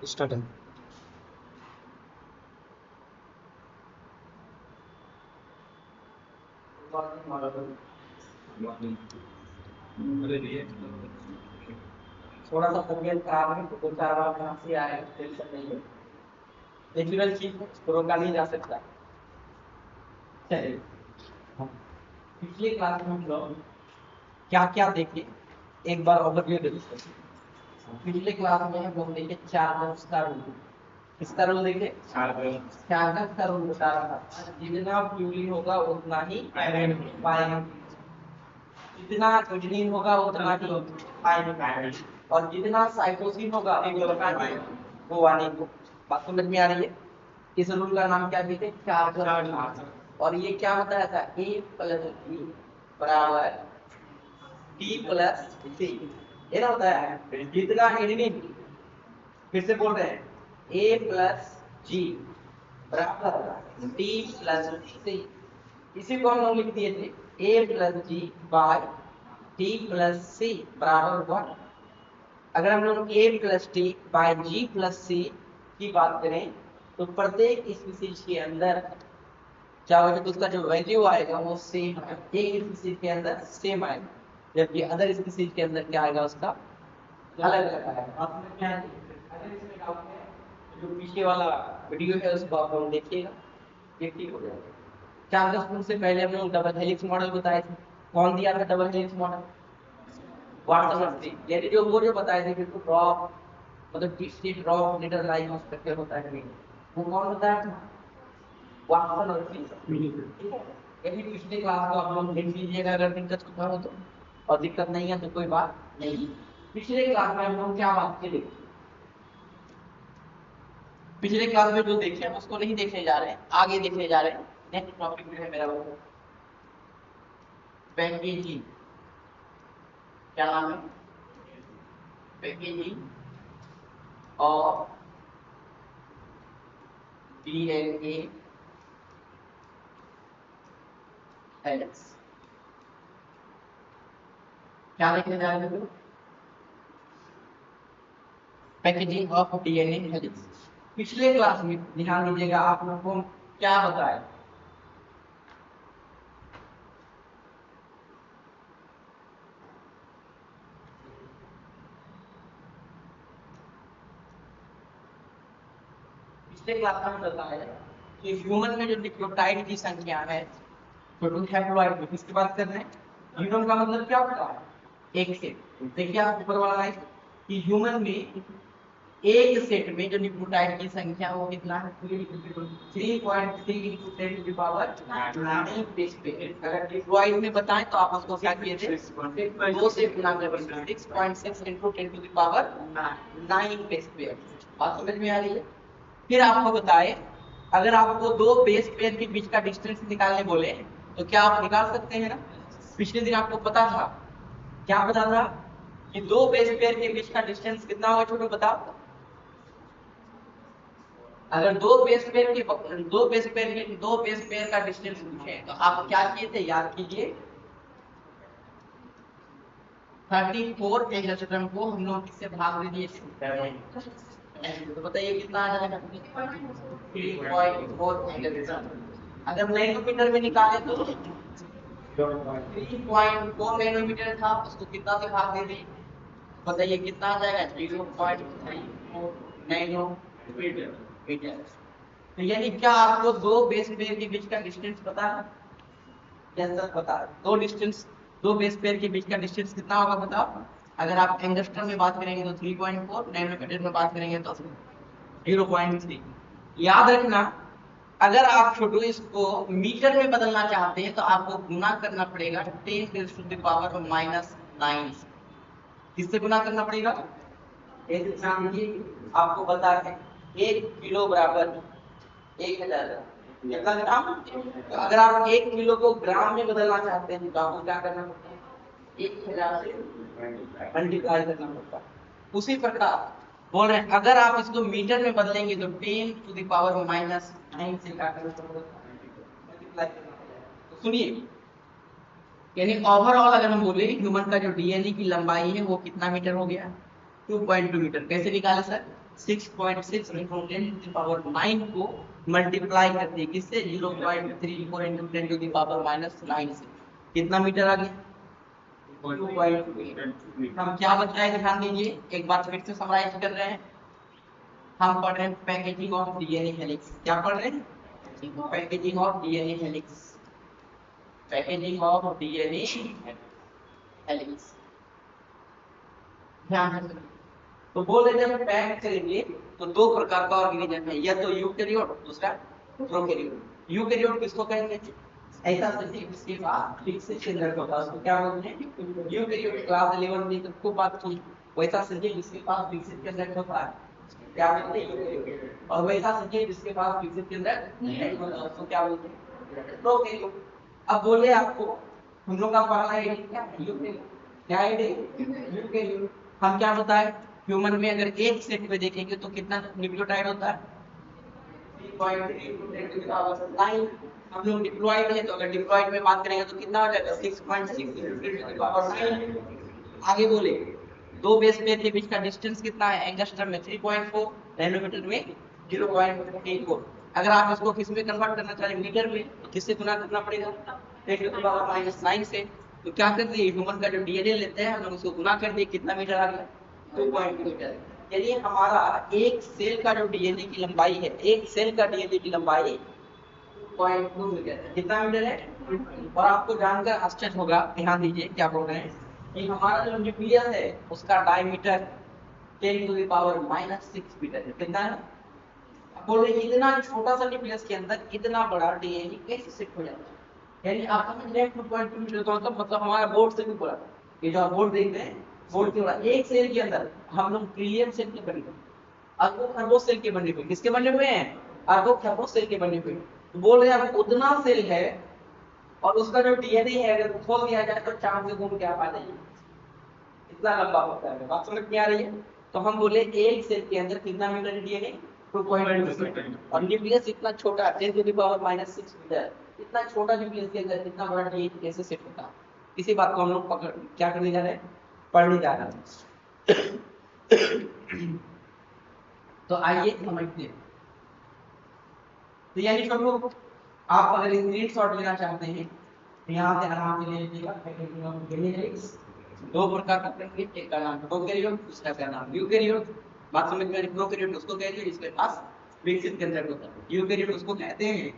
Start है। थोड़ा सा तबियत खराब है तो दो चार बार खांसी आए, टेंशन नहीं है, नेचुरल चीज है, इसको रोका नहीं जा सकता। चलिए, पिछले क्लास में हम लोग क्या क्या देखे, एक बार ओवरव्यू दे देते हैं। पिछले क्लास में हम लोग देखे चार्ल्स का रूल। किसका रूल देखे? चार्ल्स का रूल बता रहा था जितना फ्लूरिन होगा उतना ही पानी, जितना क्लोरीन होगा उतना ही पानी, और जितना साइटोसिन होगा उतना ही गुआनिन। बात समझ में आ रही है? इस रूल का नाम क्या कहते हैं? Charles rule. और ये क्या बताया था? A प्लस B बराबर T प्लस C। ये ना होता है जितना एडेनिन, फिर से बोल रहे हैं A प्लस G बराबर T प्लस C। इसी को हम लोग लिख दिए थे A plus G by T plus C बराबर 1। अगर हम लोग A plus T by G plus C की बात करें तो प्रत्येक स्पीसीज के अंदर क्या होगा कि उसका जो वैल्यू आएगा वो सेम है, एक स्पीसीज के अंदर सेम आएगा, जबकि अदर स्पीसीज के अंदर क्या आएगा उसका अलग अलग आएगा। आप समझ में आ रही है? अगर इसमें डाउट है तो जो पीछे वाला वीडियो है उसको आप लोग देखिएगा, ये ठीक हो जाएगा। 4-10 मिनट से पहले हम लोग डबल हेलिक्स मॉडल बताए थे। कौन दिया था double helix model? Watson three, यानी जो वो जो बताए थे कि ड्रॉप मतलब district drop leader line structure होता है नहीं, वो कौन बताया था? वाटसन और थ्री। ठीक है, यदि पिछले क्लास को आप लोग देख लीजिएगा अगर दिक्कत कुछ हो तो, और दिक्कत नहीं है तो कोई बात नहीं। पिछले क्लास में हम लोग क्या बात की देखिए, पिछले क्लास में जो देखे हम उसको नहीं देखने जा रहे हैं, आगे देखने जा रहे हैं। नेक्स्ट टॉपिक जो है मेरा वो पैकेजिंग। क्या नाम है? पैकेजिंग और डीएनए हेलिक्स। क्या देखने जा रहे हैं? Packaging of DNA helix. पिछले क्लास में ध्यान दीजिएगा आप लोगों को क्या बताया? पिछले क्लास में बताया कि ह्यूमन में जो न्यूक्लियोटाइड की संख्या है, टोटल हैप्लॉइड में किसकी बात कर रहे हैं? ह्यूमन का मतलब क्या होता है? एक से। देखिए आप ऊपर वाला लाइन कि ह्यूमन में एक सेट में जो न्यूक्लियोटाइड की संख्या वो कितना है? 3.3 into 10 to the power 9 base pair. अगर डिप्लॉइड में बताएं तो आप उसको क्या किए थे? 2 से गुना कर 6.6 into 10 to the power 9 base pair. बात समझ में आ रही है? फिर आपको बताए अगर आपको दो बेस पेयर के बीच का डिस्टेंस निकालने बोले तो क्या आप निकाल सकते हैं ना? पिछले दिन आपको पता था, क्या पता था कि दो बेस पेयर के बीच का डिस्टेंस कितना होगा? छोटो बताओ। अगर दो बेस पेयर का डिस्टेंस पूछे तो आप क्या किए थे? याद कीजिए 34 एंगस्ट्रम को हम लोग किससे भाग दिए थे? तो बताइए कितना आ जाएगा? 3.4 एंगस्ट्रम। अगर नैनोमीटर में निकाले तो 3.4 नैनोमीटर था, उसको कितना से भाग दे दिए? बताइए कितना आ जाएगा? 0.34 नैनोमीटर। तो यानी क्या आपको दो बेस पेयर के बीच का डिस्टेंस पता है? जैसा बता दो बेस पेयर के बीच का डिस्टेंस कितना होगा बताओ? अगर आप एंगस्ट्रम में बात करेंगे तो 3.4, नैनोमीटर में बात करेंगे तो 0.3। याद रखना अगर आप छोटू इसको मीटर में बदलना चाहते हैं तो आपको गुना करना पड़ेगा 10⁻⁻⁹ किससे गुना करना पड़ेगा? आपको बता है 1 किलो बराबर 1000 कितना ग्राम। तो अगर आप 1 किलो को ग्राम में बदलना चाहते हैं तो आपको क्या करना पड़ता है? 1000 से मल्टीप्लाई करना पड़ता है। उसी प्रकार बोल रहे हैं अगर आप इसको मीटर में बदलेंगे तो 10⁻⁹ से क्या करना पड़ेगा? मल्टीप्लाई करना पड़ेगा। तो सुनिए, यानी ओवरऑल अगर हम बोले ह्यूमन का जो डीएनए की लंबाई है वो कितना मीटर हो गया? 2.2 मीटर। कैसे निकाले sir? 6.6 into 10 to the power 9 को मल्टीप्लाई कर दिए किससे 0.34 into 10 to the power -9 से कितना मीटर आ गया 2.2 हम क्या बताए ध्यान दीजिए एक बार फिर से समराइज कर रहे हैं हम पढ़ रहे हैं पैकेजिंग ऑफ डीएनए हेलिक्स क्या पढ़ रहे हैं packaging of DNA helix packaging of DNA helix ध्यान से तो बोल रहे जब पैक करेंगे तो दो प्रकार का ऑर्गेनिज्म है या तो यूकैरियोट दूसरा प्रोकैरियोट यूकैरियोट किसको कहते हैं ऐसा सजीव जिसके पास फिक्स्ड केंद्रक होता है उसको क्या बोलते हैं यूकैरियोट क्लास 11 में सबको बात की वैसा सजीव जिसके पास फिक्स्ड केंद्रक होता है क्या बोलते हैं यूकैरियोट और वैसा सजीव जिसके पास फिक्स्ड केंद्रक नहीं होता है उसको क्या बोलते हैं प्रोकैरियोट अब बोले आपको हम लोग का पहला आइडिया क्या है यूकैरियोट क्या आइडिया यूकैरियोट हम क्या बताए ह्यूमन में अगर एक सेट में देखेंगे तो कितना न्यूक्लियोटाइड होता है 3.3 हम लोग डिप्लॉयड है तो अगर डिप्लॉयड में बात करेंगे तो कितना हो जाएगा 6.6 आगे बोले दो बेस प्लेट के बीच का डिस्टेंस कितना है एंगस्ट्रम में 3.4 नैनोमीटर में 0.84 अगर आप इसको किस में कन्वर्ट करना चाहें मीटर में तो किससे गुना करना पड़ेगा 10⁻⁹ से तो क्या करते हैं ह्यूमन का जो डीएनए लेते हैं हम लोग उसको गुना कर दिए कितना मीटर आ गया 2.2 मीटर यानी हमारा एक सेल का जो डीएनए की लंबाई है एक सेल का डीएनए की लंबाई 2.2 मीटर है कितना मीटर है और आपको जानकर आश्चर्य होगा ध्यान दीजिए क्या बोल रहे हैं कि हमारा जो न्यूक्लियस है उसका diameter 10 to the power -6 metre है कितना है बोल रहे इतना छोटा सा न्यूक्लियस के अंदर इतना बड़ा डीएनए कैसे शिफ्ट हो जाता है यानी आप समझ रहे हैं 2.2 मीटर का मतलब हमारा बोर्ड से भी बड़ा ये जो आप बोर्ड देख रहे हैं बोर्ड के बड़ा एक सेल के अंदर हम लोग ट्रिलियन सेल के बने हुए अरबों खरबों सेल के बने हुए किसके बने हुए हैं अरबों खरबों सेल के बने हुए तो बोल रहे हैं अब उतना सेल है और उसका जो डीएनए है अगर खोल दिया जाए तो चांद से घूम के आप आ जाइए इतना लंबा होता है बात समझ में आ रही है तो हम बोले एक सेल के अंदर कितना मीटर डीएनए 2.2 मीटर और न्यूक्लियस इतना छोटा 10 to the power -6 मीटर इतना छोटा न्यूक्लियस के अंदर इतना बड़ा डीएनए कैसे सेट होता है इसी बात को हम लोग पकड़ क्या करने जा रहे हैं पढ़ने जा रहे हैं तो आइए समझते हैं तो यानी छोटू आप अगर स्क्रीनशॉट लेना चाहते हैं तो यहाँ से आराम से ले लीजिएगा दो प्रकार का प्रोकैरियोट एक का नाम प्रोकैरियोट दूसरा का नाम यूकैरियोट बात समझ में आ रही प्रोकैरियोट उसको कहते हैं जिसके पास विकसित केंद्रक होता है यूकैरियोट उसको कहते हैं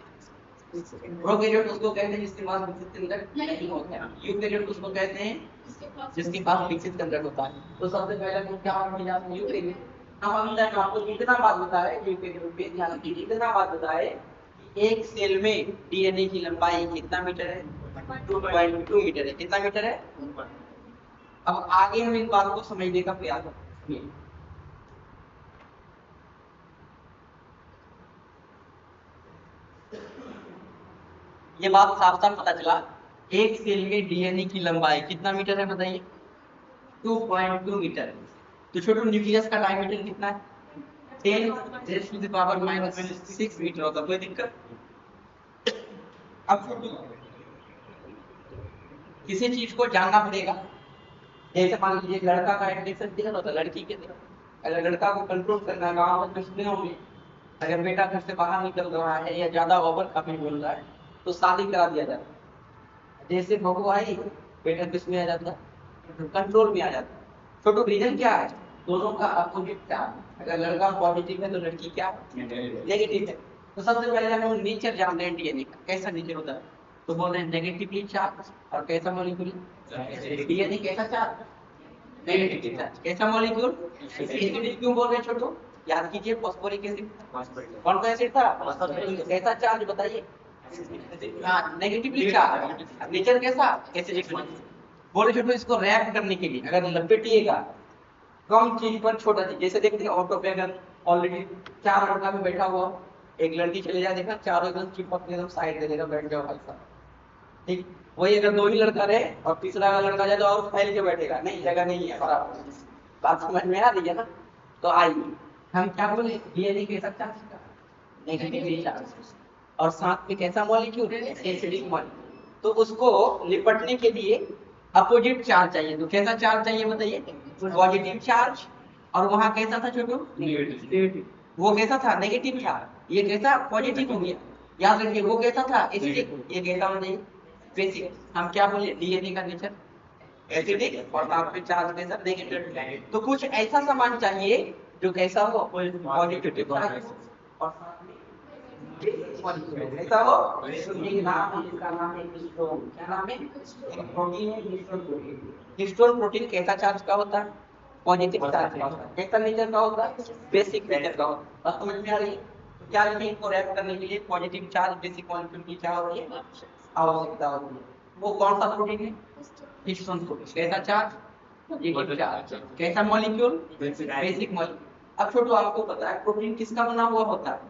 प्रोकैरियोट उसको कहते हैं जिसके पास विकसित केंद्रक नहीं होता है यूकैरियोट उसको कहते हैं जिसके पास विकसित केंद्रक होता है तो सबसे पहले हम क्या पढ़ने जाते हैं यूकैरियोट हम आपको इतना बात बताए यूकैरियोट पे ध्यान दीजिए इतना बात बताए एक सेल में डीएनए की लंबाई कितना मीटर है 2.2 मीटर है कितना मीटर है अब आगे हम इस बात को समझने का प्रयास करेंगे ये बात साफ साफ पता चला एक सेल में डीएनए की लंबाई कितना मीटर है बताइए 2.2 मीटर तो छोटू न्यूक्लियस का डायमीटर कितना है 10 to the power -6 मीटर होता कोई दिक्कत अब छोटू किसी चीज को जानना पड़ेगा जैसे मान लीजिए लड़का का एडमिशन किया होता लड़की के तरफ अगर लड़का को कंट्रोल करना है गाँव में मुश्किलों में अगर बेटा घर से बाहर निकल रहा है या ज्यादा ओवर काफी बोल रहा है तो शादी करा दिया जाता है जैसे बहू आई बेटा किस में आ जाता है कंट्रोल में आ जाता है छोटू रीजन क्या है दोनों का अपोजिट क्या अगर लड़का पॉजिटिव है तो लड़की क्या नेगेटिव है तो सबसे पहले हम लोग नेचर जान रहे हैं डीएनए का कैसा नेचर होता है तो बोल रहे हैं नेगेटिवली चार्ज और कैसा मॉलिक्यूल डीएनए कैसा चार्ज नेगेटिव चार्ज कैसा मॉलिक्यूल एसिडिक क्यों बोल रहे हैं छोटू याद कीजिए फास्फोरिक एसिड कौन सा एसिड था कैसा चार्ज बताइए नेगेटिवली चार्ज नेचर कैसा एसिडिक बोले छोटू इसको रैप करने के लिए अगर लपेटिएगा कम चीज पर छोटा चीज जैसे देखते हैं ऑटो पे अगर ऑलरेडी 4 लड़का में बैठा हुआ एक लड़की चले जाए देखा चारों एकदम चिपक एकदम साइड दे देगा बैठ जाओ भाई साहब ठीक वही अगर 2 ही लड़का रहे और तीसरा लड़का जाए तो और फैल के बैठेगा नहीं जगह नहीं है बराबर बात समझ में आ रही है ना तो आइए हम क्या बोले डीएनए कैसा चार्ज नेगेटिवली चार्ज और साथ में कैसा मॉलिक्यूल एसिडिक मॉलिक्यूल तो उसको निपटने के लिए अपोजिट चार्ज चाहिए तो कैसा चार्ज चाहिए बताइए पॉजिटिव चार्ज और वहां कैसा था छोटू? नेगेटिव। वो कैसा था? नेगेटिव था। ये कैसा? पॉजिटिव हो गया। याद रखिए वो कैसा था? एसिडिक। ये कैसा होना चाहिए? बेसिक। हम क्या बोले? डीएनए का नेचर एसिडिक और साथ में चार्ज के साथ नेगेटिव। तो कुछ ऐसा सामान चाहिए जो कैसा हो? पॉजिटिव और साथ में ऐसा हो। एक नाम है, इसका नाम है हिस्टोन। क्या नाम है? एक प्रोटीन है हिस्टोन प्रोटीन। हिस्टोन प्रोटीन कैसा चार्ज का होता है? पॉजिटिव चार्ज का होता है। कैसा नेचर का होता है? बेसिक नेचर का होता है। बात समझ में आ रही है? तो क्या लिखें इनको रैप करने के लिए? पॉजिटिव चार्ज बेसिक मॉलिक्यूल की क्या हो रही है? आवश्यकता होती है। वो कौन सा प्रोटीन है? Histone protein. कैसा चार्ज? Positive charge. कैसा मॉलिक्यूल? Basic molecule. अब छोटू आपको पता है प्रोटीन किसका बना हुआ होता है?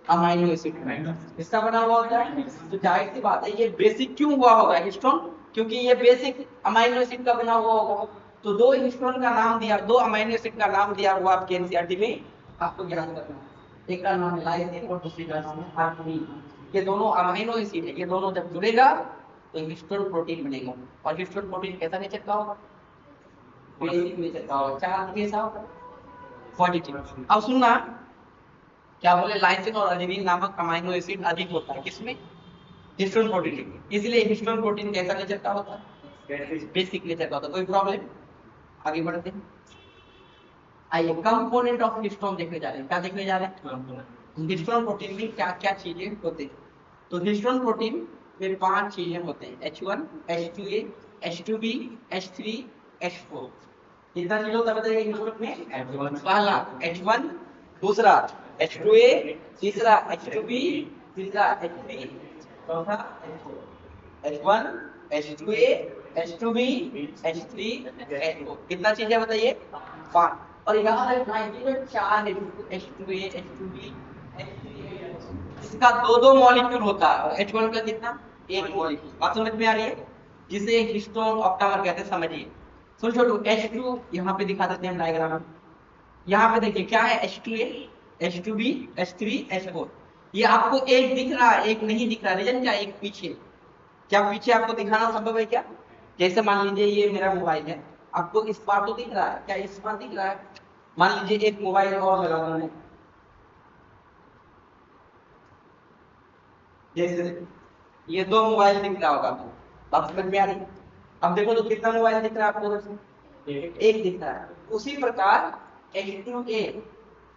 अमाइनो एसिड किसका बना हुआ होता है? तो जाहिर सी बात है ये बेसिक क्यों हुआ होगा हिस्टोन? क्योंकि ये बेसिक अमाइनो एसिड का बना हुआ होगा। तो दो हिस्टोन का नाम दिया, दो अमाइनो एसिड का नाम दिया हुआ आपके एनसीईआरटी में, आपको याद रखना है। एक का नाम है लाइसिन और दूसरे का नाम है आर्जिनिन। ये दोनों अमाइनो एसिड है। ये दोनों जब जुड़ेगा तो हिस्टोन प्रोटीन बनेगा। और हिस्टोन प्रोटीन कैसा नेचर का होगा? बेसिक नेचर का होगा। चार्ज कैसा होगा? पॉजिटिव। अब सुनना क्या बोले? लाइसिन और अर्जिनिन नामक अमाइनो एसिड अधिक होता है किसमें? हिस्टोन प्रोटीन में। इसलिए हिस्टोन प्रोटीन कैसा नेचर का होता है? बेसिक नेचर का होता है। कोई प्रॉब्लम? आगे बढ़ते हैं। आइए कंपोनेंट ऑफ हिस्टोन देखने जा रहे हैं। क्या देखने जा रहे हैं? हिस्टोन प्रोटीन में क्या क्या चीजें होती हैं। तो हिस्टोन प्रोटीन में 5 चीजें होते हैं। H1 H2A H2B H3 H4। कितना चीज होता है बताइए हिस्टोन में? पहला H1, दूसरा H2A, तीसरा H2B, तीसरा H3, चौथा H4। H1 H2A H2B H3 H4। कितना चीज है बताइए? 5। और यहाँ नाइट्रोजन 4 है। H2A H2B H3 इसका दो मॉलिक्यूल होता है। H1 का कितना? एक मॉलिक्यूल। बात समझ में आ रही है? जिसे हिस्टोन ऑक्टामर कहते हैं। समझिए। सुन छोटू H2 यहाँ पे दिखा देते हैं डायग्राम में। यहाँ पे देखिए क्या है? H2A H2B H3 H4। ये आपको एक दिख रहा है, एक नहीं दिख रहा। रीजन क्या? एक पीछे। क्या पीछे आपको दिखाना संभव है क्या? जैसे मान लीजिए ये मेरा मोबाइल है, आपको इस बार तो दिख रहा है क्या? इस बार दिख रहा है। मान लीजिए एक मोबाइल और लगाना है, जैसे ये 2 मोबाइल दिख रहा होगा आपको। बात समझ में आ रही है? अब देखो तो कितना मोबाइल दिख रहा है आपको उधर से? एक दिख रहा है। उसी प्रकार H2A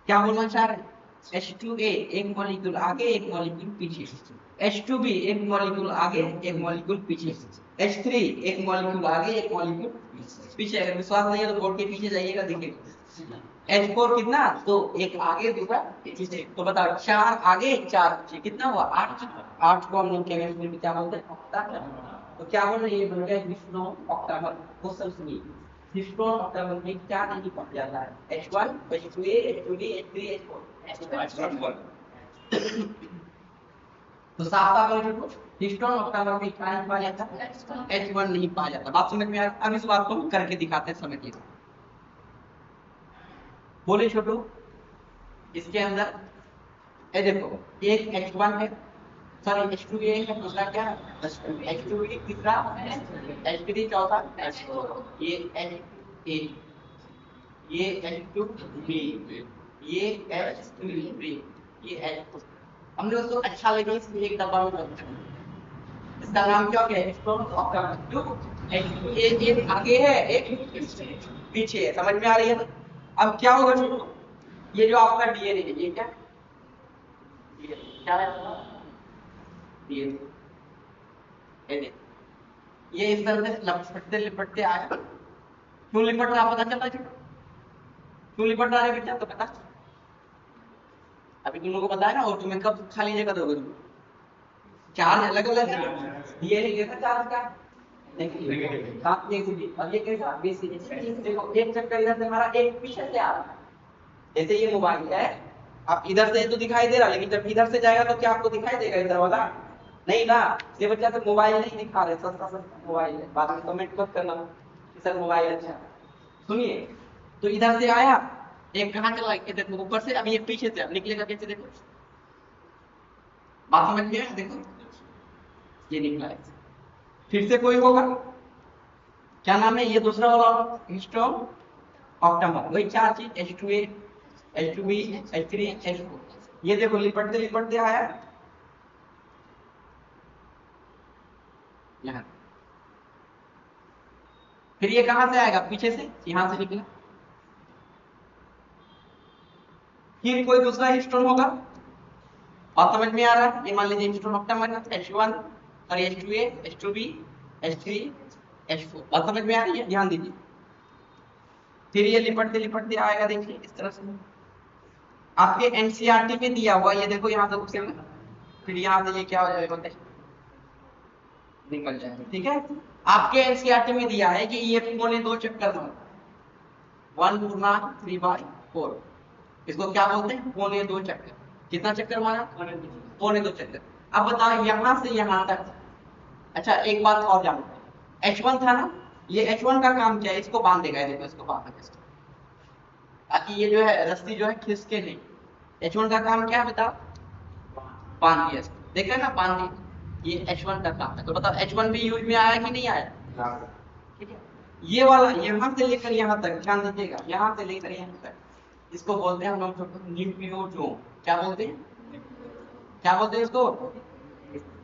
क्या बोलना चाह रहे हैं? H2A एक मॉलिक्यूल आगे एक मॉलिक्यूल पीछे। H2B एक मॉलिक्यूल आगे एक मॉलिक्यूल पीछे। H3 एक मॉलिक्यूल आगे एक मॉलिक्यूल पीछे। अगर विश्वास नहीं है तो बोर्ड के पीछे जाइएगा, दिखेगा। H4 कितना? तो एक आगे दूसरा पीछे। तो बताओ 4 आगे 4 पीछे कितना हुआ? 8। 8 को हम लोग केमिस्ट्री में क्या बोलते हैं? ऑक्टामर। तो क्या बोल रहे हैं? ये बन गया हिस्टोन ऑक्टामर। क्वेश्चन सुनिए, हिस्टोन ऑक्टामर में क्या नहीं पाया जाता है? H1 H2A H2B H3 H4। तो साफ साफ बोलो हिस्टोन ऑक्टामर में क्या नहीं पाया जाता? H1 नहीं पाया जाता। बात समझ में आ रही है? अब इस बात को करके दिखाते हैं, समझिए। बोले छोटू इसके अंदर ये देखो एक H1 है, सॉरी H2A है, दूसरा क्या है? H2B, तीसरा H3, चौथा ये H8, ये H2B, ये H3, ये H4। हमने उसको अच्छा लगे इसलिए एक डब्बा में रख दिया। इसका नाम क्या है? Histone octamer. क्यों? एक आगे है एक पीछे है। समझ में आ रही है? अब क्या होगा छोटू? ये जो आपका डीएनए है ये क्या क्या है? डीएनए। ये इस तरह से लिपटते लिपटते आया। क्यों लिपट रहा पता चलता है? क्यों लिपट रहा है बेटा? तो पता अभी तुम लोगों को पता है ना। और तुम्हें कब खाली जगह दोगे? तुम चार्ज अलग अलग है। डीएनए कैसा चार्ज का? नेगेटिव। साथ में एसिड। और ये कैसा? बेसिक। देखो एक चक्कर इधर से हमारा एक पीछे से आ रहा है। जैसे ये मोबाइल है, आप इधर से तो दिखाई दे रहा, लेकिन जब इधर से जाएगा तो क्या आपको दिखाई देगा इधर वाला? नहीं ना। ये बच्चा तो मोबाइल नहीं दिखा रहे, सस्ता सस्ता मोबाइल है। बाद में कमेंट मत करना कि सर मोबाइल अच्छा है। सुनिए, तो इधर से आया एक, कहां चला? देखो ऊपर से। अब ये पीछे से, अब निकलेगा कैसे? देखो बात समझ में आया? देखो ये निकला है। फिर से कोई होगा, क्या नाम है? ये दूसरा वाला हिस्टोन ऑक्टामर, वही चार चीज H2A, H2B, H3, H4। ये देखो लिपटते लिपटते आया यहाँ, फिर ये कहां से आएगा, पीछे से, यहां से निकला, फिर कोई दूसरा हिस्टोन होगा। और समझ में आ रहा है, ये मान लीजिए हिस्टोन ऑक्टामर H1 और H2A, H2B, H3, H4। बात समझ में आ रही है, ध्यान दीजिए। फिर ये लिपटते लिपटते आएगा, देखिए इस तरह से आपके एनसीईआरटी में दिया हुआ, ये देखो यहाँ से क्वेश्चन, फिर यहाँ से ये क्या हो जाएगा, निकल जाएगा। ठीक है, आपके एनसीईआरटी में दिया है कि ये पौने 2 चक्कर मारो, 1/3/4, इसको क्या बोलते हैं, पौने 2 चक्कर। कितना चक्कर मारा, पौने 2 चक्कर। अब बताओ यहाँ से यहाँ तक। अच्छा एक बात और जानो, H1 था ना, ये H1 का काम क्या है, इसको बांध देगा, देखो इसको बांध देगा, ताकि ये जो है रस्सी जो है खिसके नहीं। H1 का काम क्या है बताओ, बांध दिया इसको, देखा ना, बांध दिया, ये H1 का काम है। तो बताओ H1 भी यूज में आया कि नहीं आया, ठीक है। ये वाला यहाँ से लेकर यहाँ तक, ध्यान दीजिएगा, यहाँ से लेकर यहाँ तक, इसको बोलते हैं हम लोग न्यूक्लियोसोम। क्या बोलते हैं, क्या बोलते हैं इसको,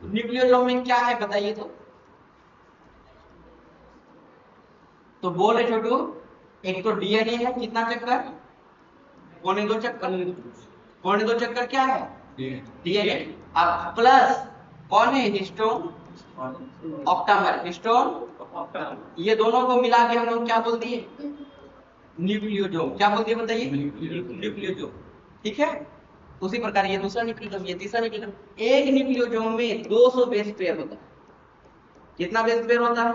न्यूक्लियोसोम में क्या है बताइए तो बोले छोटू, एक तो डीएनए है, कितना चक्कर, पौने 2 चक्कर, पौने 2 चक्कर क्या है, डीएनए। अब प्लस कौन है, हिस्टोन ऑक्टामर, हिस्टोन, ये दोनों को मिला के हम लोग क्या बोल दिए, न्यूक्लियोसोम। क्या बोल दिए बताइए, न्यूक्लियोसोम। ठीक है, उसी प्रकार ये दूसरा न्यूक्लियोसोम, ये तीसरा न्यूक्लियोसोम। एक न्यूक्लियोसोम में 200 बेस पेयर होता है। कितना बेस पेयर होता है,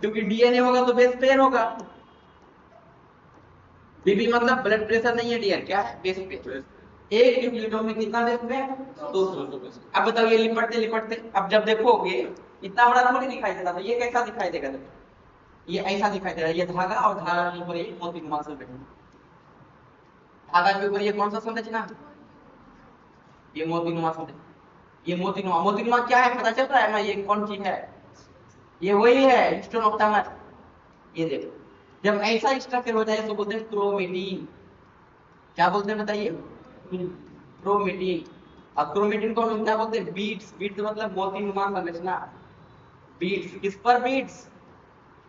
क्योंकि डीएनए होगा तो बेस पेयर होगा। बीपी मतलब ब्लड प्रेशर नहीं है डियर, क्या है, बेस पेयर। एक न्यूक्लियोसोम में कितना बेस पेयर, 200। अब बताओ ये लिपटते लिपटते, अब जब देखोगे इतना बड़ा थोड़ी दिखाई देता था, ये कैसा दिखाई देगा, ये ऐसा दिखाई दे रहा है, ये धागा और धागा के ऊपर एक मोतीनुमा संरचना, धागा के ऊपर ये कौन सा संरचना, ये मोतीनुमा संरचना। ये मोतीनुमा, मोतीनुमा क्या है पता चल रहा है ना, ये कौन चीज है, ये वही है हिस्टोन ऑक्टामर। ये देखो, जब ऐसा स्ट्रक्चर हो जाए तो बोलते हैं क्रोमेटिन। क्या बोलते हैं बताइए, क्रोमेटिन। और क्रोमेटिन को हम क्या बोलते हैं, बीट्स। बीट्स मतलब मोतीनुमा संरचना, बीट्स। किस पर बीट्स,